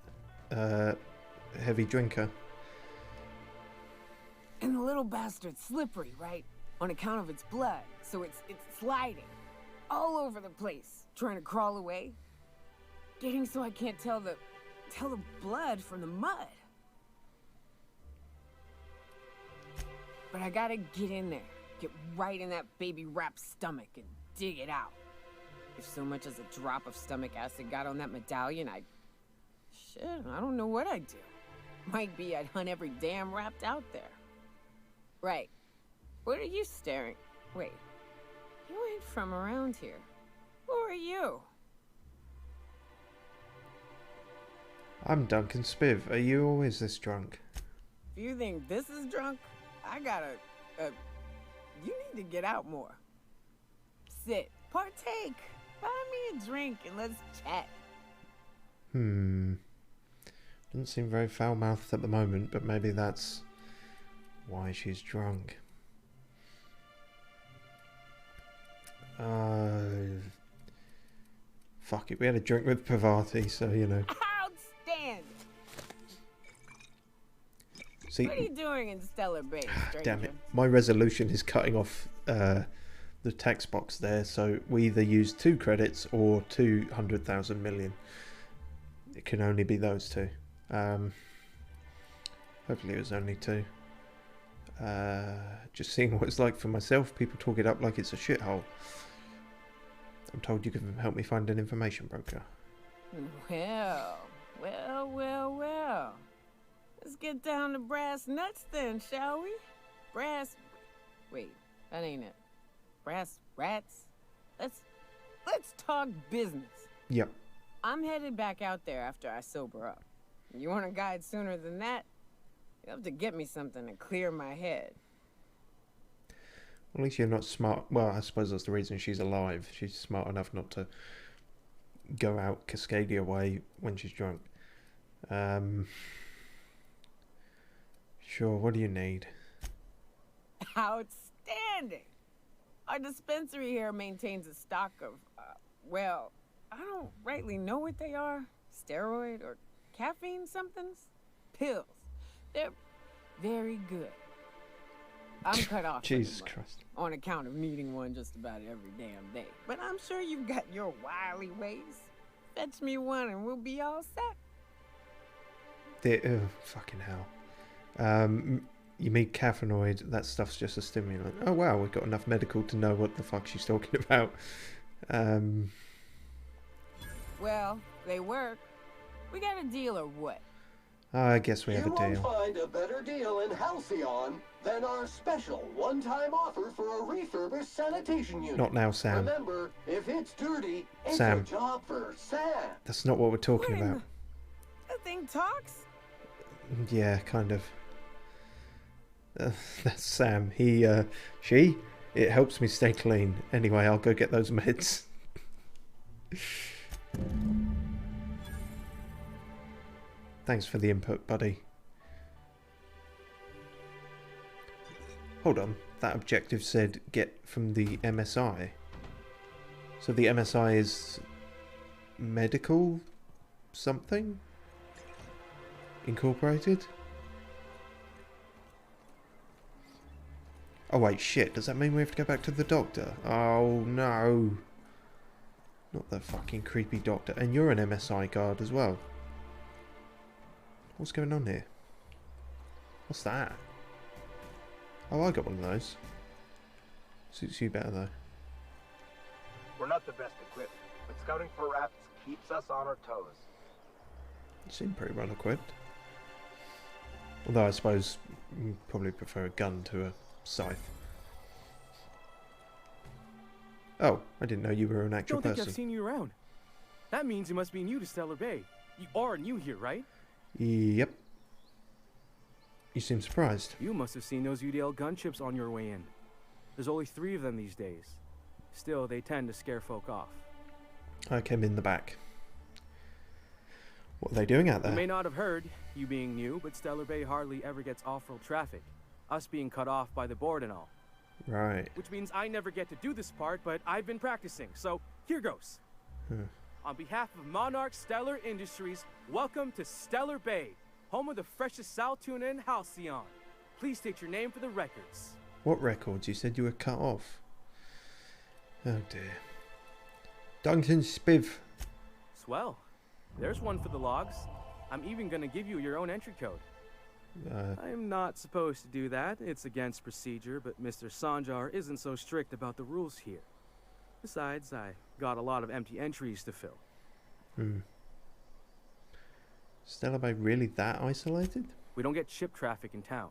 S1: heavy drinker.
S15: And the little bastard's slippery, right? On account of its blood. So it's sliding all over the place, trying to crawl away. Getting so I can't tell the blood from the mud. But I gotta get in there, get right in that baby rap's stomach and dig it out. If so much as a drop of stomach acid got on that medallion, shit, I don't know what I'd do. Might be I'd hunt every damn rapt out there. Right. What are you staring? Wait. You ain't from around here. Who are you?
S1: I'm Duncan Spiv. Are you always this drunk?
S15: If you think this is drunk, I gotta, you need to get out more. Sit. Partake. Buy me a drink and let's chat.
S1: Doesn't seem very foul-mouthed at the moment, but maybe that's why she's drunk. Fuck it, we had a drink with Pavati, so you know.
S15: Outstanding!
S1: See,
S15: what are you doing in Stellar Bay, stranger?
S1: Damn it, my resolution is cutting off the text box there, so we either use 2 credits or 200,000 million. It can only be those two. Hopefully it was only 2. Just seeing what it's like for myself. People talk it up like it's a shithole. I'm told you can help me find an information broker.
S15: Well. Let's get down to brass nuts then, shall we? Wait, that ain't it. Brass rats? Let's talk business.
S1: Yep.
S15: I'm headed back out there after I sober up. You want a guide sooner than that? You have to get me something to clear my head.
S1: At least you're not smart. Well, I suppose that's the reason she's alive. She's smart enough not to go out Cascadia way when she's drunk. Sure, what do you need?
S15: Outstanding! Our dispensary here maintains a stock of, well, I don't rightly know what they are. Steroid or caffeine somethings? Pills. They're very good. I'm cut off.
S1: Jesus Christ.
S15: On account of needing one just about every damn day. But I'm sure you've got your wily ways. Fetch me one and we'll be all set.
S1: Fucking hell. You mean caffeinoid, that stuff's just a stimulant. Oh wow, we've got enough medical to know what the fuck she's talking about.
S15: Well, they work. We got a deal or what?
S1: I guess we have a deal.
S2: You won't find a better deal in Halcyon than our special one-time offer for a refurbished sanitation unit.
S1: Not now, Sam.
S2: Remember, if it's dirty, it's
S1: Sam.
S2: a job for Sam.
S1: That's not what we're talking about.
S15: That thing talks?
S1: Yeah, kind of. That's Sam. She, it helps me stay clean. Anyway, I'll go get those meds. Thanks for the input, buddy. Hold on, that objective said get from the MSI. So the MSI is medical something? Incorporated? Oh wait, shit, does that mean we have to go back to the doctor? Oh no. Not the fucking creepy doctor. And you're an MSI guard as well. What's going on here? What's that? Oh, I got one of those. Suits you better though.
S16: We're not the best equipped, but scouting for rats keeps us on our toes.
S1: You seem pretty well equipped. Although I suppose you probably prefer a gun to a scythe. Oh, I didn't know you were an actual person.
S7: I don't think I've seen you around. That means you must be new to Stellar Bay. You are new here, right?
S1: Yep. You seem surprised.
S7: You must have seen those UDL gunships on your way in. There's only 3 of them these days. Still, they tend to scare folk off.
S1: I came in the back. What are they doing out there?
S7: You may not have heard, you being new, but Stellar Bay hardly ever gets off-road traffic. Us being cut off by the board and all.
S1: Right.
S7: Which means I never get to do this part, but I've been practicing, so here goes. On behalf of Monarch Stellar Industries, welcome to Stellar Bay, home of the freshest sal tuna in Halcyon. Please state your name for the records.
S1: What records? You said you were cut off. Oh dear. Duncan Spiv.
S7: Swell. There's one for the logs. I'm even gonna give you your own entry code. I'm not supposed to do that. It's against procedure, but Mr. Sanjar isn't so strict about the rules here. Besides, I got a lot of empty entries to fill.
S1: Stellar Bay really that isolated?
S7: We don't get ship traffic in town.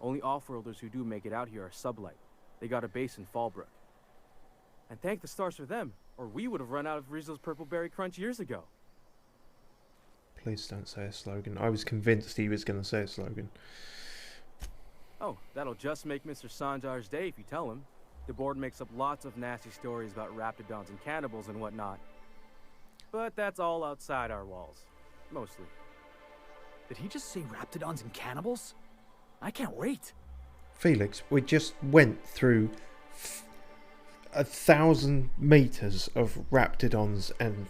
S7: Only off-worlders who do make it out here are sublight. They got a base in Fallbrook. And thank the stars for them, or we would have run out of Rizzo's Purple Berry Crunch years ago.
S1: Please don't say a slogan. I was convinced he was going to say a slogan.
S7: Oh, that'll just make Mr. Sanjar's day if you tell him. The board makes up lots of nasty stories about raptidons and cannibals and whatnot. But that's all outside our walls. Mostly.
S4: Did he just say raptidons and cannibals? I can't wait.
S1: Felix, we just went through 1,000 meters of raptidons, and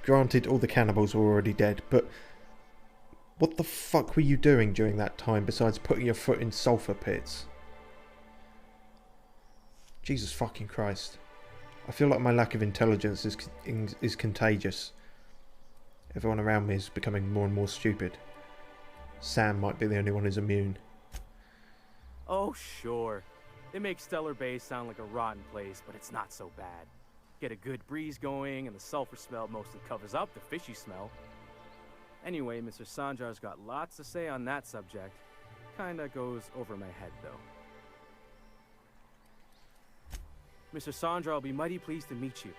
S1: granted all the cannibals were already dead, but what the fuck were you doing during that time besides putting your foot in sulfur pits? Jesus fucking Christ. I feel like my lack of intelligence is contagious. Everyone around me is becoming more and more stupid. Sam might be the only one who's immune.
S7: Oh, sure. It makes Stellar Bay sound like a rotten place, but it's not so bad. Get a good breeze going, and the sulfur smell mostly covers up the fishy smell. Anyway, Mr. Sanjar's got lots to say on that subject. Kinda goes over my head, though. Mr. Sanjar will be mighty pleased to meet you.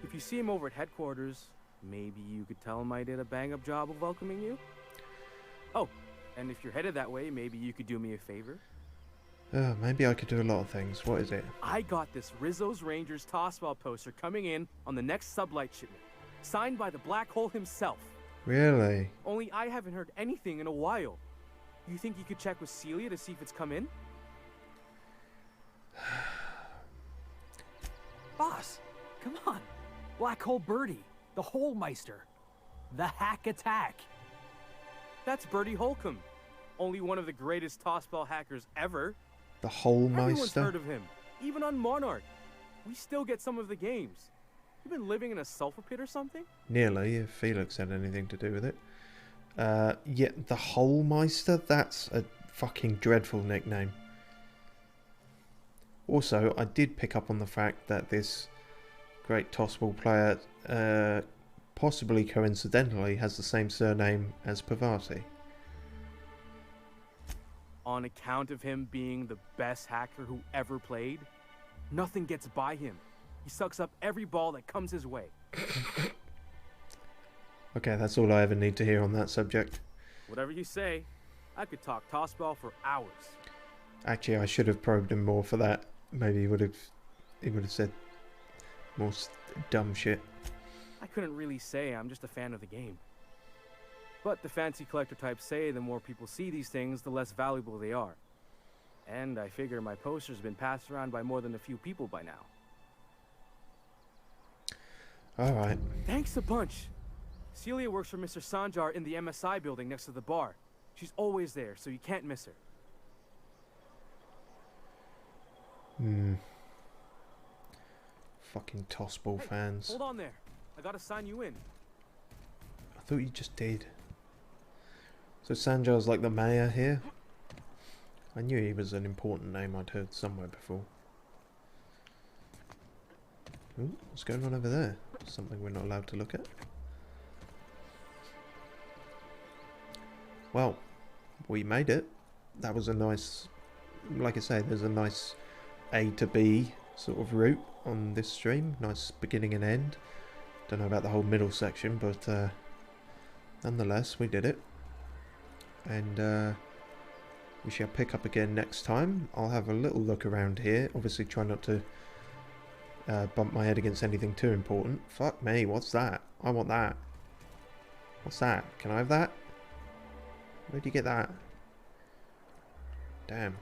S7: If you see him over at headquarters, maybe you could tell him I did a bang-up job of welcoming you? Oh, and if you're headed that way, maybe you could do me a favor?
S1: Maybe I could do a lot of things. What is it?
S7: I got this Rizzo's Rangers Tossball poster coming in on the next sublight shipment, signed by the Black Hole himself.
S1: Really?
S7: Only I haven't heard anything in a while. You think you could check with Celia to see if it's come in?
S4: Boss, come on. Black Hole Birdie, the Hole Meister, the Hack Attack.
S7: That's Bertie Holcomb, only one of the greatest tossball hackers ever.
S1: The Hole Meister?
S7: Everyone's heard of him, even on Monarch. We still get some of the games. You been living in a sulfur pit or something?
S1: Nearly, if Felix had anything to do with it. Yeah, the Hole Meister? That's a fucking dreadful nickname. Also, I did pick up on the fact that this great tossball player, possibly coincidentally, has the same surname as Pavati.
S7: On account of him being the best hacker who ever played, nothing gets by him. He sucks up every ball that comes his way.
S1: Okay, that's all I ever need to hear on that subject.
S7: Whatever you say, I could talk tossball for hours.
S1: Actually, I should have probed him more for that. Maybe he would have said more dumb shit.
S7: I couldn't really say, I'm just a fan of the game. But the fancy collector types say the more people see these things, the less valuable they are. And I figure my poster's been passed around by more than a few people by now.
S1: Alright.
S7: Thanks a bunch. Celia works for Mr. Sanjar in the MSI building next to the bar. She's always there, so you can't miss her.
S1: Fucking tossball fans.
S7: Hold on there. I gotta sign you in.
S1: I thought you just did. So Sanjar's like the mayor here? I knew he was an important name I'd heard somewhere before. Ooh, what's going on over there? Something we're not allowed to look at. Well, we made it. That was a nice, like I say, there's a nice A to B sort of route on this stream. Nice beginning and end. Don't know about the whole middle section, but nonetheless, we did it. And we shall pick up again next time. I'll have a little look around here. Obviously try not to bump my head against anything too important. Fuck me, what's that? I want that. What's that? Can I have that? Where'd you get that? Damn.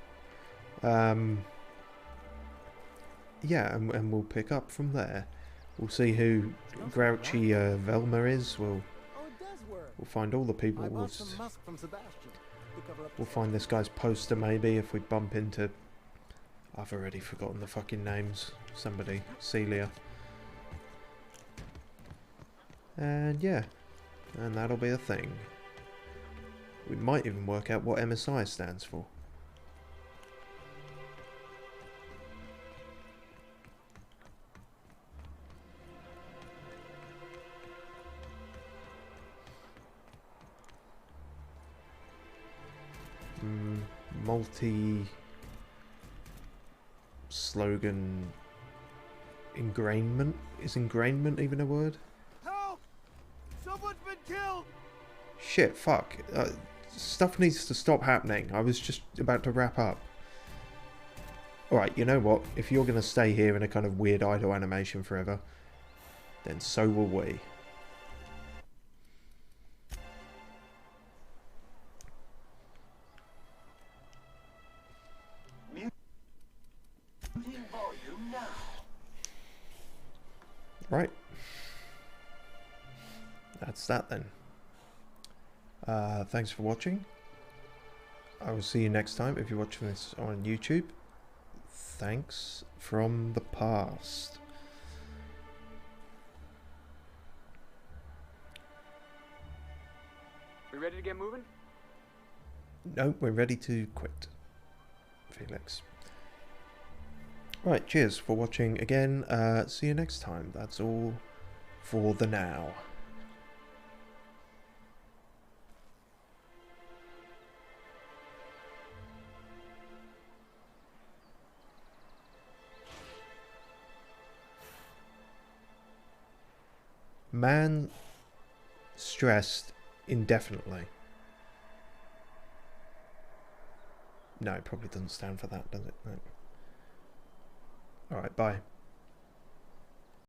S1: Yeah, and we'll pick up from there. We'll see who Grouchy Velma is. We'll find all the people. We'll find this guy's poster maybe if we bump into... I've already forgotten the fucking names. Somebody. Celia. And yeah. And that'll be a thing. We might even work out what MSI stands for. Multi-slogan ingrainment? Is ingrainment even a word?
S12: Help! Someone's been killed!
S1: Shit, fuck. Stuff needs to stop happening. I was just about to wrap up. Alright, you know what? If you're going to stay here in a kind of weird idle animation forever, then so will we. Right. That's that then. Thanks for watching. I will see you next time if you're watching this on YouTube. Thanks from the past.
S17: We ready to get moving?
S1: No, we're ready to quit, Felix. Right, cheers for watching again. See you next time. That's all for the now. Man stressed indefinitely. No, it probably doesn't stand for that, does it? No. Alright, bye.